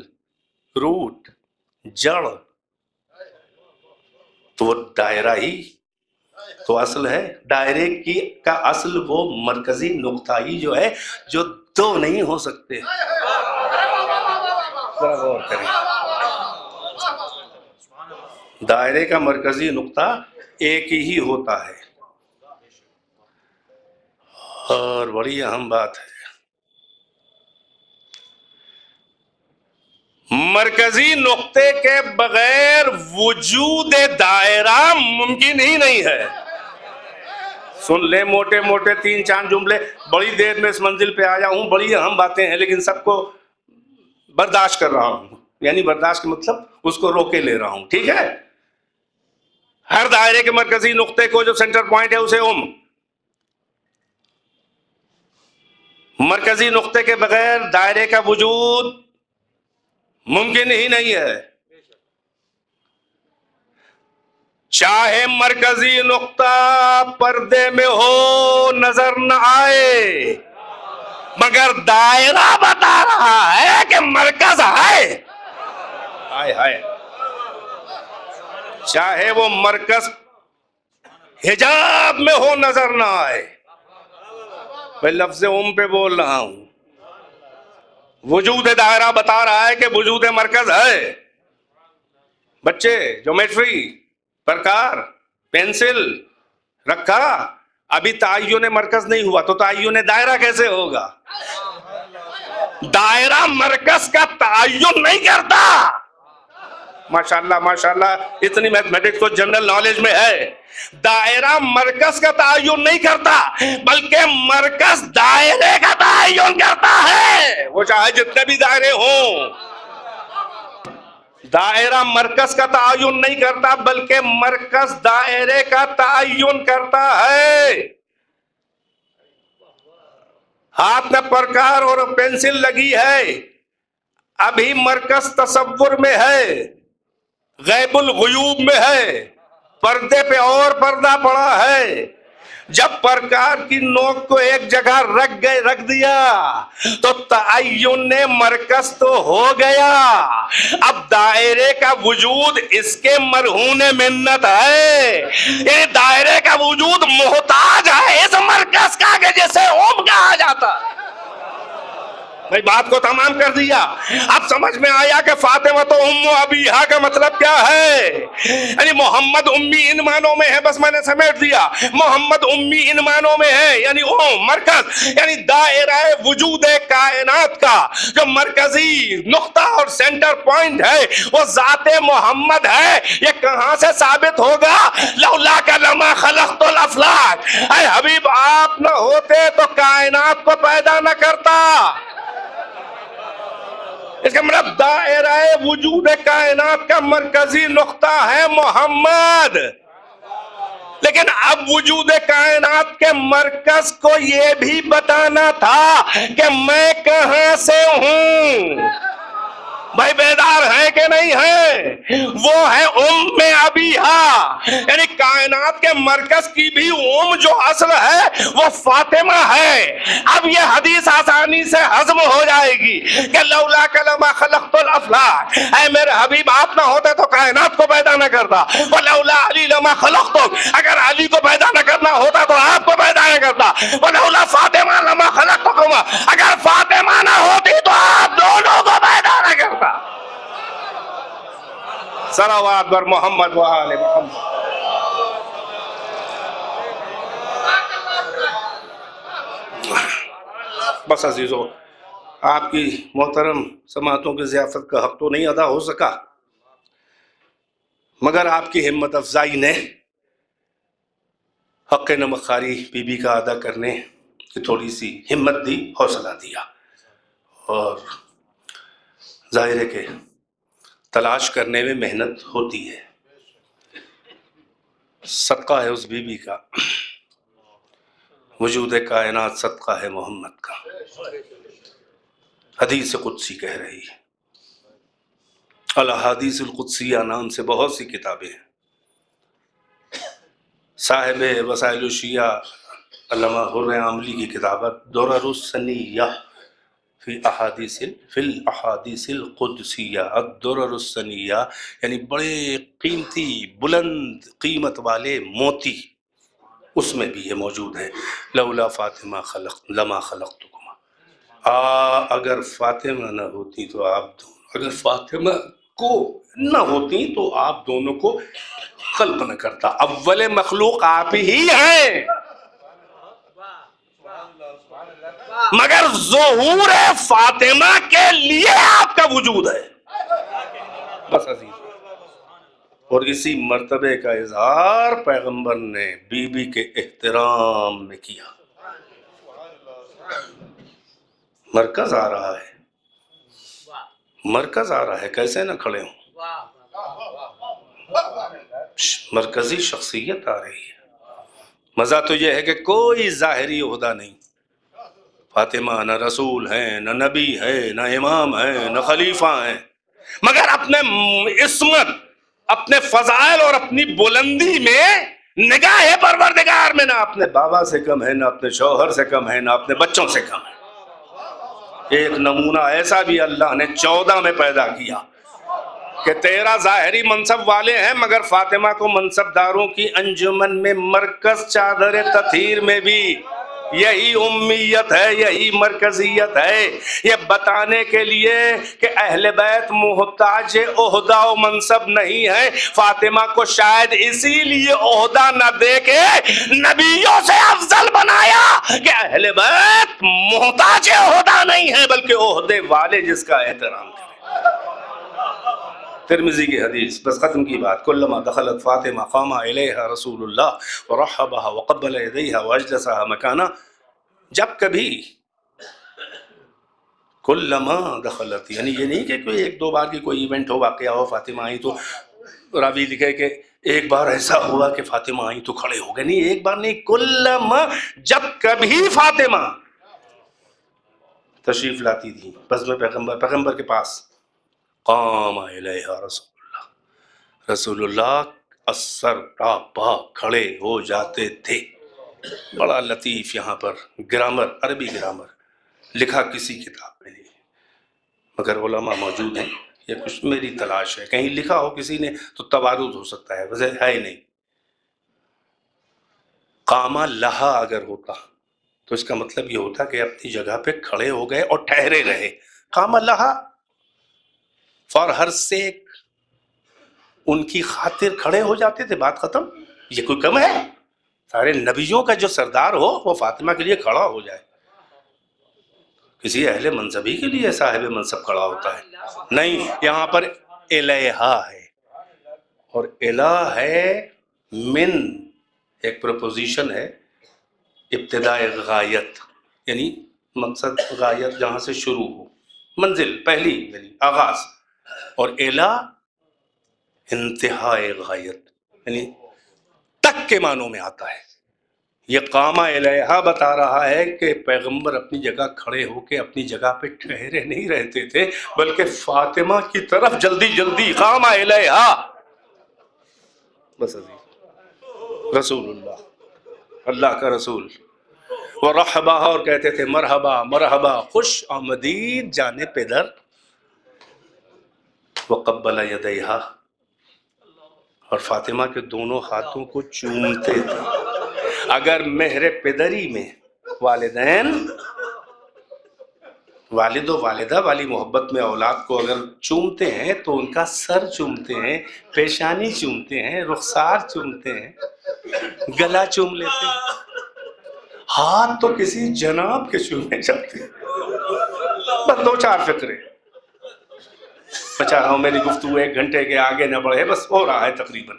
روٹ, جڑ. تو وہ دائرہ ہی تو اصل ہے. دائرے کا اصل وہ مرکزی نقطہ ہی جو ہے جو 2 نہیں ہو سکتے. ذرا غور کریں, دائرے کا مرکزی نقطہ ایک ہی ہوتا ہے. اور بڑی اہم بات ہے، مرکزی نقطے کے بغیر وجود دائرہ ممکن ہی نہیں ہے۔ سن لیں موٹے موٹے 3-4 جملے، بڑی دیر میں اس منزل پہ آیا ہوں، بڑی اہم باتیں ہیں، لیکن سب کو برداشت کر رہا ہوں، یعنی برداشت کے مطلب اس کو روکے لے رہا ہوں، ٹھیک ہے؟ ہر دائرے کے مرکزی نقطے کو جو سینٹر پوائنٹ ہے اسے مرکزی نقطے کے بغیر دائرے کا وجود ممکن ہی نہیں ہے۔ چاہے مرکزی نقطہ پردے میں ہو نظر نہ آئے، مگر دائرہ بتا رہا ہے کہ مرکز ہے۔ ہائے ہائے، چاہے وہ مرکز حجاب میں ہو نظر نہ آئے، میں لفظ پہ بول رہا ہوں، وجود دائرہ بتا رہا ہے کہ وجود مرکز ہے۔ بچے جیومیٹری، پرکار، پینسل رکھا، ابھی تعین مرکز نہیں ہوا تو تعین دائرہ کیسے ہوگا؟ دائرہ مرکز کا تعین نہیں کرتا۔ ماشاءاللہ ماشاءاللہ، اتنی میتھمیٹکس تو جنرل نالج میں ہے۔ دائرہ مرکز کا تعین نہیں کرتا، بلکہ مرکز دائرے کا تعین کرتا ہے، وہ چاہے جتنے بھی دائرے ہوں۔ دائرہ مرکز کا تعین نہیں کرتا، بلکہ مرکز دائرے کا تعین کرتا ہے۔ ہاتھ میں پرکار اور پینسل لگی ہے، ابھی مرکز تصور میں ہے، غیب الغیوب میں ہے، پردے پہ اور پردہ پڑا ہے۔ جب پرکار کی نوک کو ایک جگہ رکھ دیا تو تعین مرکز تو ہو گیا، اب دائرے کا وجود اس کے مرہون منت ہے، یہ دائرے کا وجود محتاج ہے اس مرکز کا کہ جسے اوم کہا جاتا ہے۔ بھائی بات کو تمام کر دیا، اب سمجھ میں آیا کہ فاطمہ تو ام ابیہا کا مطلب کیا ہے؟ یعنی محمد امی ان معنوں میں ہے، بس میں نے سمیٹ دیا، محمد امی ان معنوں میں ہے، یعنی مرکز، یعنی دائرہ وجود کائنات کا جو مرکزی نقطہ اور سینٹر پوائنٹ ہے وہ ذات محمد ہے۔ یہ کہاں سے ثابت ہوگا؟ لولاک لما خلقت الافلاک، اے حبیب آپ نہ ہوتے تو کائنات کو پیدا نہ کرتا۔ اس کا مطلب دائرہ وجود کائنات کا مرکزی نقطہ ہے محمد، لیکن اب وجود کائنات کے مرکز کو یہ بھی بتانا تھا کہ میں کہاں سے ہوں۔ بھائی بیدار ہیں کہ نہیں ہیں؟ وہ ہے ام ابیہا، یعنی کائنات کے مرکز کی بھی ام جو اصل ہے وہ فاطمہ ہے۔ اب یہ حدیث آسانی سے ہضم ہو جائے گی کہ لولاک لما خلقت الافلاک، اے میرے حبیب آپ نہ ہوتے تو کائنات کو پیدا نہ کرتا، ولولا علی لما خلقتک، اگر علی کو پیدا نہ کرنا ہوتا تو آپ کو پیدا نہ کرتا، ولولا فاطمہ لما خلقتکما، اگر فاطمہ نہ ہوتی تو آپ دونوں کو پیدا نہ کرتا۔ صلوات بر محمد و آل محمد۔ بس عزیزو، آپ کی محترم سماعتوں کی ضیافت کا حق تو نہیں ادا ہو سکا، مگر آپ کی ہمت افزائی نے حق نمکھاری بی بی کا ادا کرنے کی تھوڑی سی ہمت دی، حوصلہ دیا، اور ظاہر ہے کہ تلاش کرنے میں محنت ہوتی ہے۔ صدقہ ہے اس بی بی کا، وجود کائنات صدقہ ہے محمد کا۔ حدیث قدسی کہہ رہی ہے، الاحادیث القدسیہ نام سے بہت سی کتابیں ہیں۔ صاحب وسائل الشیعہ علامہ حر عاملی کی کتابت درر السنیہ فی الاحادیث القدسیہ، الدرر السنیہ، یعنی بڑے قیمتی بلند قیمت والے موتی، اس میں بھی یہ موجود ہے، لولا فاطمہ لما خلقتکما، اگر فاطمہ نہ ہوتی تو آپ دونوں، اگر فاطمہ کو نہ ہوتی تو آپ دونوں کو خلق نہ کرتا۔ اول مخلوق آپ ہی ہیں، مگر ظہور فاطمہ کے لیے آپ کا وجود ہے. بس عزیز، اور اسی مرتبے کا اظہار پیغمبر نے بی بی کے احترام میں کیا. مرکز آ رہا ہے، مرکز آ رہا ہے، کیسے نہ کھڑے ہوں. مرکزی شخصیت آ رہی ہے. مزہ تو یہ ہے کہ کوئی ظاہری عہدہ نہیں. فاطمہ نہ رسول ہیں، نہ نبی ہے، نہ امام ہیں، نہ خلیفہ ہیں، مگر اپنے عصمت، اپنے فضائل اور اپنی بلندی میں نگاہ پروردگار میں نہ اپنے بابا سے کم ہے، نہ اپنے شوہر سے کم ہے، نہ اپنے بچوں سے کم ہے. ایک نمونہ ایسا بھی اللہ نے 14 میں پیدا کیا کہ 13 ظاہری منصب والے ہیں، مگر فاطمہ کو منصب داروں کی انجمن میں مرکز چادر تطہیر میں بھی یہی امیت ہے، یہی مرکزیت ہے. یہ بتانے کے لیے کہ اہل بیت محتاج عہدہ و منصب نہیں ہے. فاطمہ کو شاید اسی لیے عہدہ نہ دے کے نبیوں سے افضل بنایا کہ اہل بیت محتاج عہدہ نہیں ہے بلکہ عہدے والے جس کا احترام کریں. ترمذی کی حدیث، بس ختم کی بات. کلما دخلت فاطمہ قام الیہا رسول اللہ ورحبها وقبل یدیہا واجلسها مکانا. جب کبھی، کلما دخلت یعنی یہ نہیں کہ کوئی ایک دو بار کی کوئی ایونٹ ہو، واقعہ ہو، فاطمہ آئی تو راوی لکھے کہ ایک بار ایسا ہوا کہ فاطمہ آئی تو کھڑے ہو گئے. نہیں، ایک بار نہیں، کلما، جب کبھی فاطمہ تشریف لاتی تھی بس میں پیغمبر کے پاس، قام الیہا رسول اللہ اثر تا پا کھڑے ہو جاتے تھے. بڑا لطیف یہاں پر گرامر، عربی گرامر لکھا کسی کتاب میں نہیں، مگر علماء موجود ہیں. یہ کچھ میری تلاش ہے، کہیں لکھا ہو کسی نے تو توارد ہو سکتا ہے، ویسے ہے ہی نہیں. قامہ لہا اگر ہوتا تو اس کا مطلب یہ ہوتا کہ اپنی جگہ پہ کھڑے ہو گئے اور ٹھہرے رہے. قامہ لہا فار ہر سیک، ان کی خاطر کھڑے ہو جاتے تھے، بات ختم. یہ کوئی کم ہے؟ سارے نبیوں کا جو سردار ہو وہ فاطمہ کے لیے کھڑا ہو جائے. کسی اہل منصبی کے لیے صاحب منصب کھڑا ہوتا ہے؟ نہیں. یہاں پر الہا ہے، اور الہ ہے من، ایک پروپوزیشن ہے، ابتداء غایت، یعنی مقصد غایت جہاں سے شروع ہو، منزل پہلی یعنی آغاز، اور الہ انتہاء غایت یعنی تک کے معنوں میں آتا ہے. یہ قامہ الیہا بتا رہا ہے کہ پیغمبر اپنی جگہ کھڑے ہو کے اپنی جگہ پہ ٹھہرے نہیں رہتے تھے بلکہ فاطمہ کی طرف جلدی جلدی قامہ الیہا. بس عزیز، رسول اللہ، اللہ کا رسول، ورحبہ، اور کہتے تھے مرحبا مرحبا، خوش آمدید جانب پدر. وقبل یدیہا، اور فاطمہ کے دونوں ہاتھوں کو چومتے تھے. اگر مہر پدری میں والدین، والد و والدہ والی محبت میں اولاد کو اگر چومتے ہیں تو ان کا سر چومتے ہیں، پیشانی چومتے ہیں، رخسار چومتے ہیں، گلا چوم لیتے ہیں. ہاتھ تو کسی جناب کے چومے جاتے ہیں. بس 2-4 فقرے بچا رہا ہوں، میری گفتگو 1 گھنٹے کے آگے نہ بڑھے، بس ہو رہا ہے تقریباً.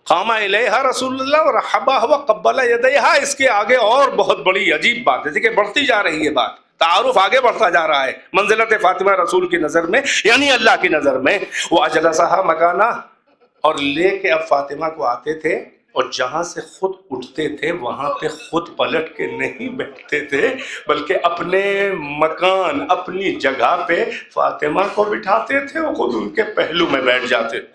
قام الیہا رسول اللہ ورحبہ وقبل یدیہا. اس کے آگے اور بہت بڑی عجیب بات ہے کہ بڑھتی جا رہی ہے بات، تعارف آگے بڑھتا جا رہا ہے. منزلت فاطمہ رسول کی نظر میں یعنی اللہ کی نظر میں، وہ اجلسہا مکانا، اور لے کے اب فاطمہ کو آتے تھے اور جہاں سے خود اٹھتے تھے وہاں پہ خود پلٹ کے نہیں بیٹھتے تھے بلکہ اپنے مکان، اپنی جگہ پہ فاطمہ کو بٹھاتے تھے، وہ خود ان کے پہلو میں بیٹھ جاتے تھے.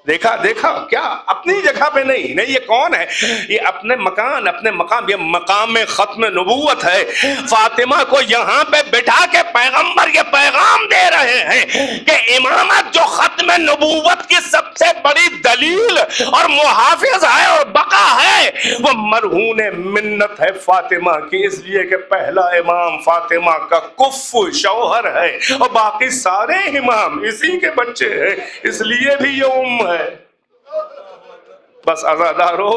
دیکھا کیا؟ اپنی جگہ پہ نہیں. یہ کون ہے؟ یہ اپنے مکان، اپنے مقام، یہ مقام ختم نبوت ہے. فاطمہ کو یہاں پہ بٹھا کے پیغمبر یہ پیغام دے رہے ہیں کہ امامت جو ختم نبوت کی سب سے بڑی دلیل اور محافظ ہے اور بقا ہے، وہ مرہون منت ہے فاطمہ کی، اس لیے کہ پہلا امام فاطمہ کا کف شوہر ہے اور باقی سارے امام اسی کے بچے ہیں، اس لیے بھی یہ ہے. بس عزادارو،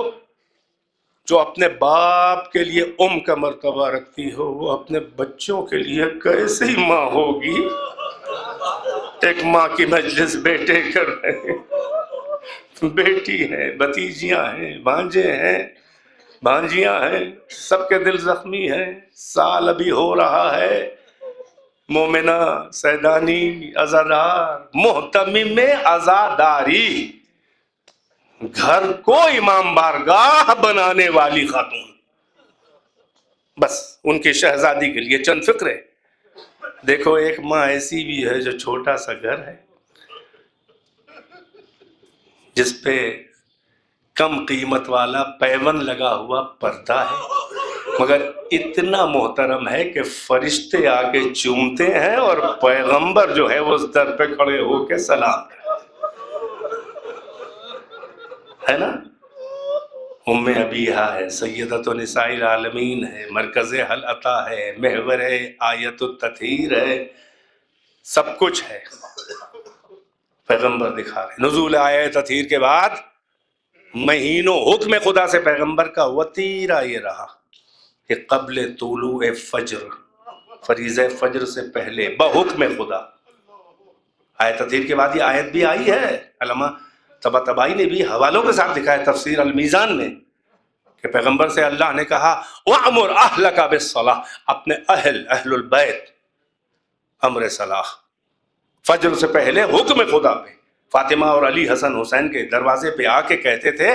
جو اپنے باپ کے لیے کا مرتبہ رکھتی ہو وہ اپنے بچوں کے لیے کیسی ماں ہوگی؟ ایک ماں کی مجلس بیٹے کر رہے ہیں، بیٹی ہے، بھتیجیاں ہیں، بھانجے ہیں، بھانجیاں ہیں، سب کے دل زخمی ہیں، سال ابھی ہو رہا ہے، مومنہ، سیدانی، عزادار، محتمم عزاداری، گھر کو امام بارگاہ بنانے والی خاتون، بس ان کی شہزادی کے لیے چند فقرے۔ دیکھو ایک ماں ایسی بھی ہے جو چھوٹا سا گھر ہے جس پہ کم قیمت والا پیون لگا ہوا پردہ ہے، مگر اتنا محترم ہے کہ فرشتے آ کے چومتے ہیں اور پیغمبر جو ہے وہ اس در پہ کھڑے ہو کے سلام ہے نا۔ ام ابیہا ہے، سیدۃ نساء العالمین ہے، مرکز حل عطا ہے، محور آیت التطہیر ہے، سب کچھ ہے۔ پیغمبر دکھا رہے نزول آیت تطہیر کے بعد مہینوں حکم خدا سے پیغمبر کا وتیرہ یہ رہا کہ قبل طلوع فجر، فریضہ فجر سے پہلے بحکم خدا، آیت تطہیر کے بعد یہ آیت بھی آئی ہے، علامہ طباطبائی نے بھی حوالوں کے ساتھ لکھا ہے تفسیر المیزان میں کہ پیغمبر سے اللہ نے کہا وَأْمُرْ أَهْلَكَ بِالصَّلَاةِ، اپنے اہل البیت امر صلاح، فجر سے پہلے حکم خدا پہ۔ فاطمہ اور علی حسن حسین کے دروازے پہ آ کے کہتے تھے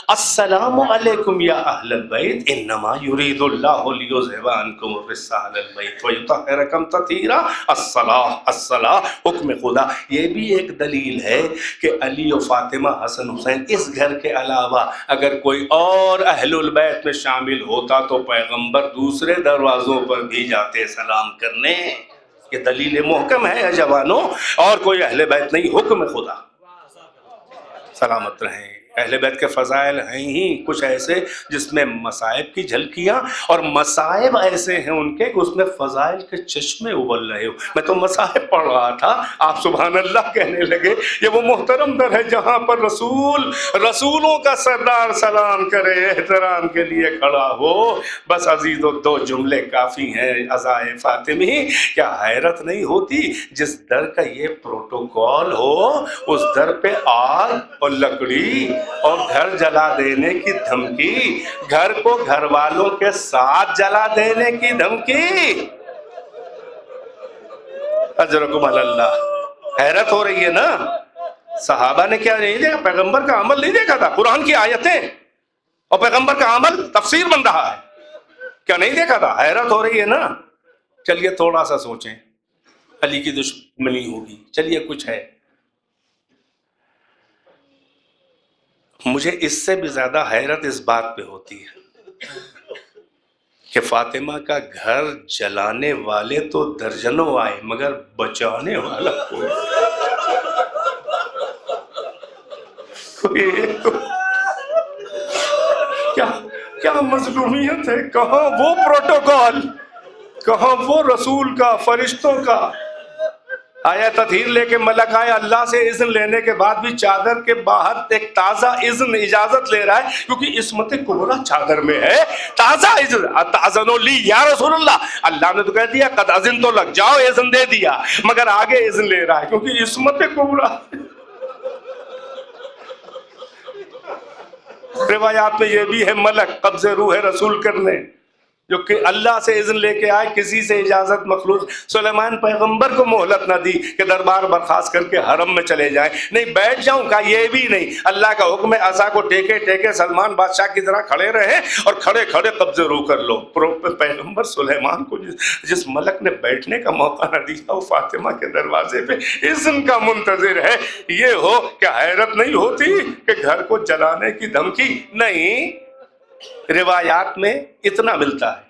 السلام علیکم یا اہل البیت انما یرید اللہ لیذھب عنکم الرجس اہل البیت ویطہرکم تطہیرا، الصلاۃ حکم خدا۔ یہ بھی ایک دلیل ہے کہ علی و فاطمہ حسن حسین اس گھر کے علاوہ اگر کوئی اور اہل البیت میں شامل ہوتا تو پیغمبر دوسرے دروازوں پر بھی جاتے سلام کرنے۔ یہ دلیل محکم ہے جوانوں، اور کوئی اہل بیت نہیں، حکم خدا۔ سلامت رہیں۔ اہل بیت کے فضائل ہیں ہی کچھ ایسے جس میں مصائب کی جھلکیاں، اور مصائب ایسے ہیں ان کے کہ اس میں فضائل کے چشمے ابل رہے ہو۔ میں تو مصائب پڑھ رہا تھا، آپ سبحان اللہ کہنے لگے۔ یہ وہ محترم در ہے جہاں پر رسولوں کا سردار سلام کرے، احترام کے لیے کھڑا ہو۔ بس عزیزو دو جملے کافی ہیں عزائے فاطمی۔ کیا حیرت نہیں ہوتی جس در کا یہ پروٹوکول ہو اس در پہ آگ اور لکڑی اور گھر جلا دینے کی دھمکی، گھر کو گھر والوں کے ساتھ جلا دینے کی دھمکی۔ اجرکم علی اللہ۔ حیرت ہو رہی ہے نا، صحابہ نے کیا نہیں دیکھا؟ پیغمبر کا عمل نہیں دیکھا تھا؟ قرآن کی آیتیں اور پیغمبر کا عمل تفسیر بن رہا ہے، کیا نہیں دیکھا تھا؟ حیرت ہو رہی ہے نا۔ چلیے تھوڑا سا سوچیں، علی کی دشمنی ہوگی، چلیے کچھ ہے۔ مجھے اس سے بھی زیادہ حیرت اس بات پہ ہوتی ہے کہ فاطمہ کا گھر جلانے والے تو درجنوں آئے مگر بچانے والا کوئی ایک تو کیا مظلومیت ہے، کہاں وہ پروٹوکول، کہاں وہ رسول کا، فرشتوں کا۔ آیا تطہیر لے کے ملک آیا، اللہ سے اذن لینے کے بعد بھی چادر کے باہر ایک تازہ اذن اجازت لے رہا ہے، کیونکہ عصمت کبریٰ چادر میں ہے۔ تازہ اذن، اتأذنوا لی یا رسول اللہ، اللہ نے تو کہہ دیا قد اذنت لک، جاؤ اذن دے دیا، مگر آگے اذن لے رہا ہے کیونکہ عصمت کبریٰ۔ روایات میں یہ بھی ہے ملک قبض روح رسول کرنے، جو کہ اللہ سے اذن لے کے آئے، کسی سے اجازت مخلوق۔ سلیمان پیغمبر کو مہلت نہ دی کہ دربار برخاست کر کے حرم میں چلے جائیں، نہیں بیٹھ جاؤں کہا، یہ بھی نہیں، اللہ کا حکم ہے عصا کو ٹیکے ٹیکے سلمان بادشاہ کی طرح کھڑے رہیں اور کھڑے کھڑے قبض روح کر لو۔ پیغمبر سلیمان کو جس ملک نے بیٹھنے کا موقع نہ دیا وہ فاطمہ کے دروازے پہ اذن کا منتظر ہے۔ یہ ہو کہ حیرت نہیں ہوتی کہ گھر کو جلانے کی دھمکی؟ نہیں، روایات میں اتنا ملتا ہے،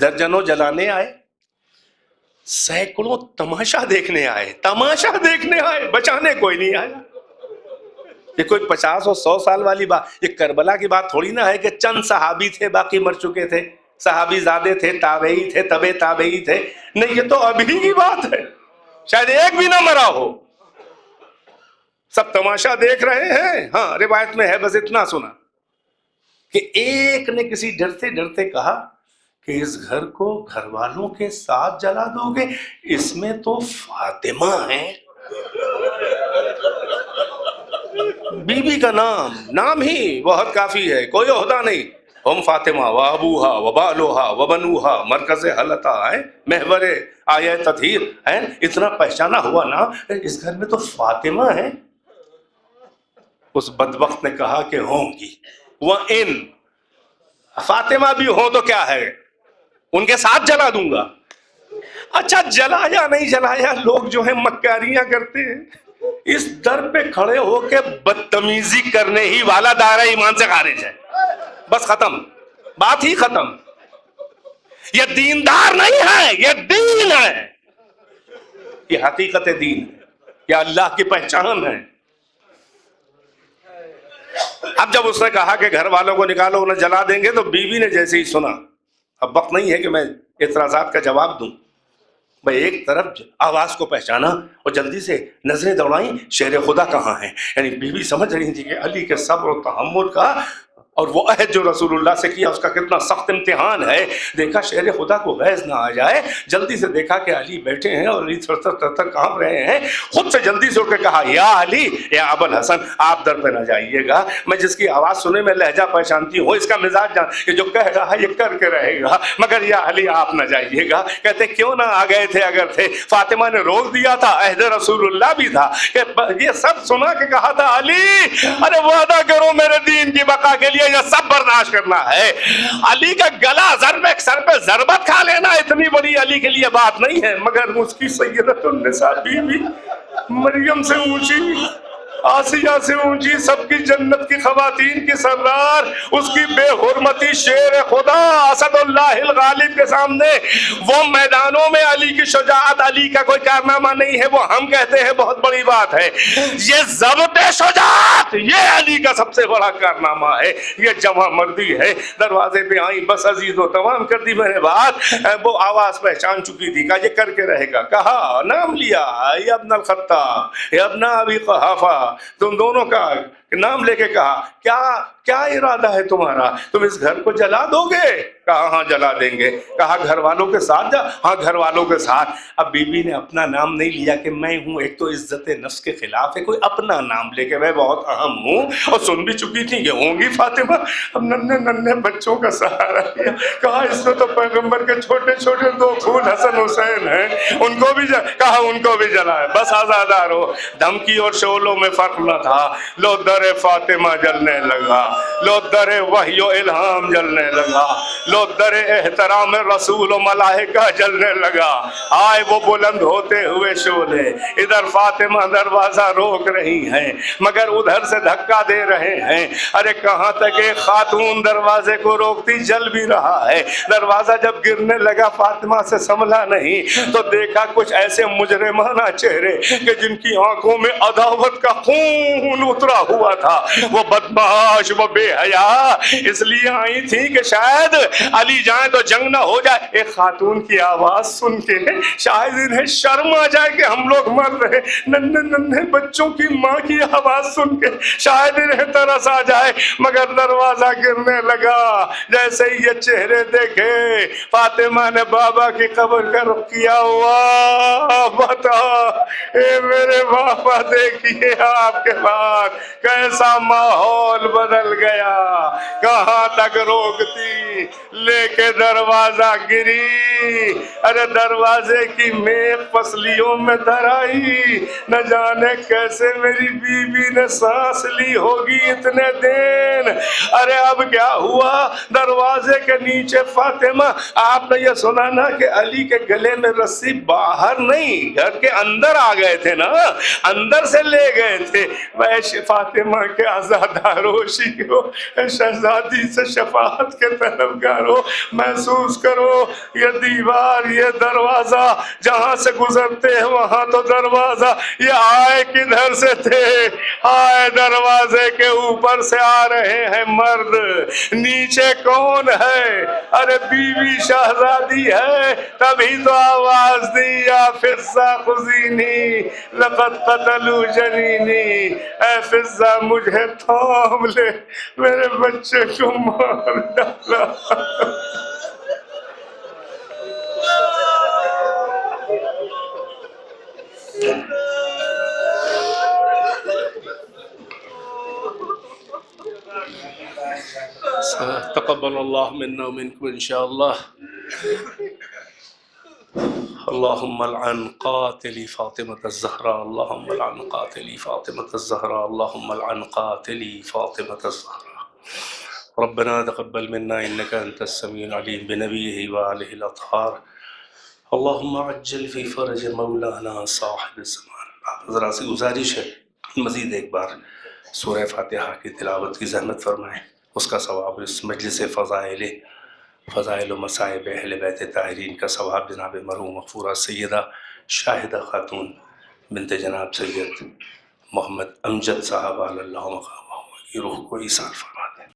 درجنوں جلانے آئے، سینکڑوں تماشا دیکھنے آئے، تماشا دیکھنے آئے، بچانے کوئی نہیں آیا۔ یہ کوئی 50 اور 100 سال والی بات، یہ کربلا کی بات تھوڑی نہ ہے کہ چند صحابی تھے باقی مر چکے تھے، صحابی زادے تھے، تابعی تھے، تبع تابعی تھے، نہیں، یہ تو ابھی کی بات ہے، شاید ایک بھی نہ مرا ہو، سب تماشا دیکھ رہے ہیں۔ ہاں روایت میں ہے، بس اتنا سنا کہ ایک نے کسی ڈرتے ڈرتے کہا کہ اس گھر کو گھر والوں کے ساتھ جلا دو گے، اس میں تو فاطمہ ہے۔ بی بی کا نام ہی بہت کافی ہے، کوئی عہدہ نہیں۔ ہم فاطمہ و ابوہا و بالوہا و بنوہا مرکز حلتا ہے، محور آیہ تطہیر ہے، اتنا پہچانا ہوا نا، اس گھر میں تو فاطمہ ہے۔ اس بدبخت نے کہا کہ ہوں گی، وَإِن فاطمہ بھی ہو تو کیا ہے، ان کے ساتھ جلا دوں گا۔ اچھا جلایا نہیں جلایا، لوگ جو ہیں مکاریاں کرتے ہیں، اس در پہ کھڑے ہو کے بدتمیزی کرنے ہی والا دائرہ ایمان سے خارج ہے، بس ختم، بات ہی ختم۔ یہ دیندار نہیں ہے، یہ دین ہے، یہ حقیقت دین ہے، یہ اللہ کی پہچان ہے۔ اب جب اس نے کہا کہ گھر والوں کو نکالو انہیں جلا دیں گے، تو بیوی نے جیسے ہی سنا، اب وقت نہیں ہے کہ میں اعتراضات کا جواب دوں، بھئی ایک طرف آواز کو پہچانا اور جلدی سے نظریں دوڑائیں شیر خدا کہاں ہیں۔ یعنی بیوی سمجھ رہی تھی کہ علی کے صبر و تحمل کا اور وہ عہد جو رسول اللہ سے کیا اس کا کتنا سخت امتحان ہے۔ دیکھا شیر خدا کو غیظ نہ آ جائے، جلدی سے دیکھا کہ علی بیٹھے ہیں اور علی تھر تھر کانپ رہے ہیں، خود سے جلدی سے اٹھ کے کہا یا علی یا ابو الحسن آپ در پہ نہ جائیے گا، میں جس کی آواز سنے میں لہجہ پہچانتی ہوں، اس کا مزاج جان، یہ جو کہہ رہا ہے یہ کر کے رہے گا، مگر یا علی آپ نہ جائیے گا۔ کہتے کیوں نہ آ گئے تھے اگر تھے، فاطمہ نے روک دیا تھا، عہد رسول اللہ بھی تھا کہ یہ سب سنا کے کہا تھا علی ارے وعدہ کرو میرے دین کی بقا کے لیے یہ سب برداشت کرنا ہے۔ علی کا گلا سر پہ ضربت کھا لینا اتنی بڑی علی کے لیے بات نہیں ہے، مگر اس کی سیدۃ النساء بیوی مریم سے اونچی، آسیہ سے اونچی، سب کی جنت کی خواتین کی سردار، اس کی بے حرمتی شیر خدا اسد اللہ الغالب کے سامنے وہ میدانوں میں علی کی شجاعت، علی کا کوئی کارنامہ نہیں ہے، وہ ہم کہتے ہیں بہت بڑی بات ہے، یہ ضبط شجاعت یہ علی کا سب سے بڑا کارنامہ ہے، یہ جمع مردی ہے۔ دروازے پہ آئی، بس عزیز و تمام کر دی میں نے بات، وہ آواز پہچان چکی تھی، کہا یہ کر کے رہے گا، کہا نام لیا یا ابن الخطاب یا ابن ابی قحافہ، تم دونوں کا نام لے کے کہا کیا ارادہ ہے تمہارا، تم اس گھر کو جلا دو گے؟ کہا ہاں جلا دیں گے۔ کہا گھر والوں کے ساتھ جا؟ ہاں گھر والوں کے ساتھ۔ اب بی بی نے اپنا نام نہیں لیا کہ میں ہوں، ایک تو عزت نفس کے خلاف ہے، کوئی اپنا نام لے کے میں بہت اہم ہوں، اور سن بھی چکی تھی کہ ہوں گی فاطمہ۔ اب ننھے بچوں کا سہارا لیا، کہا اس میں تو پیغمبر کے چھوٹے چھوٹے دو پھول حسن حسین ہیں، ان کو بھی کہا ان کو بھی جلائے، بس آزادار ہو۔ دھمکی اور شعلوں میں فرق نہ تھا، لو در فاطمہ جلنے لگا، لو در وحی و الہام جلنے لگا، لو در احترام رسول و ملائکہ جلنے لگا۔ آئے وہ بلند ہوتے ہوئے شعلے، ادھر فاطمہ دروازہ روک رہی ہیں مگر ادھر سے دھکا دے رہے ہیں۔ ارے کہاں تک ایک خاتون دروازے کو روکتی، جل بھی رہا ہے۔ دروازہ جب گرنے لگا فاطمہ سے سنبھلا نہیں تو دیکھا کچھ ایسے مجرمانہ چہرے کہ جن کی آنکھوں میں عداوت کا خون اترا ہوا تھا، وہ بدمعاش، وہ بے حیا اس لیے آئی تھی کہ شاید علی جائیں تو جنگ نہ ہو جائے۔ ایک خاتون کی آواز سن کے شاید انہیں شرم آ جائے کہ ہم لوگ مر رہے، ننھے بچوں کی ماں کی آواز سن کے شاید انہیں ترس آ جائے، مگر دروازہ گرنے لگا۔ جیسے ہی یہ چہرے دیکھے فاطمہ نے بابا کی قبر کا رخ کیا، واہ بتا اے میرے بابا، دیکھیے آپ کے بعد کیسا ماحول بدل گیا، کہاں تک روکتی، لے کے دروازہ گری۔ ارے دروازے کی میخ پسلیوں میں در آئی، نہ جانے کیسے میری بیوی نے سانس لی ہوگی اتنے دن۔ ارے اب کیا ہوا، دروازے کے نیچے فاطمہ، آپ نے یہ سنا نا کہ علی کے گلے میں رسی باہر نہیں گھر کے اندر آ گئے تھے نا، اندر سے لے گئے تھے۔ ویسے فاطمہ کے آزاداروشی ہو، شہزادی سے شفاعت کے طلبگار ہو، محسوس کرو یہ دیوار، یہ دروازہ، جہاں سے گزرتے ہیں وہاں تو دروازہ، یہ آئے کدھر سے تھے؟ آئے دروازے کے اوپر سے آ رہے ہیں۔ ہے مرد، نیچے کون ہے؟ ارے بیوی شہزادی ہے، تبھی تو آواز دی یا فضہ خذینی لقد قتلوا جنینی، اے فضہ مجھے تھام لے، میرے بچے کو مار ڈالا۔ تقبل اللہ منا ومنکم انشاءاللہ۔ اللہم لعن قاتلی فاطمة الزہراء، اللہم لعن قاتلی فاطمة الزہراء، اللہم لعن قاتلی فاطمة الزہراء۔ ربنا تقبل منا انك انت السمیع العلیم بنبیہ وآلہ الاطہار، اللہم عجل فی فرج مولانا صاحب الزمان۔ ذرا سی گزارش ہے، مزید ایک بار سورہ فاتحہ کی تلاوت کی زحمت فرمائیں، اس کا ثواب اس مجلس فضائل و مصائب اہل بیت طاہرین کا ثواب جناب مرحوم مغفورہ سیدہ شاہدہ خاتون بنت جناب سید محمد امجد صاحب علی اللہ مقامہ کی روح کو ایصال فرما۔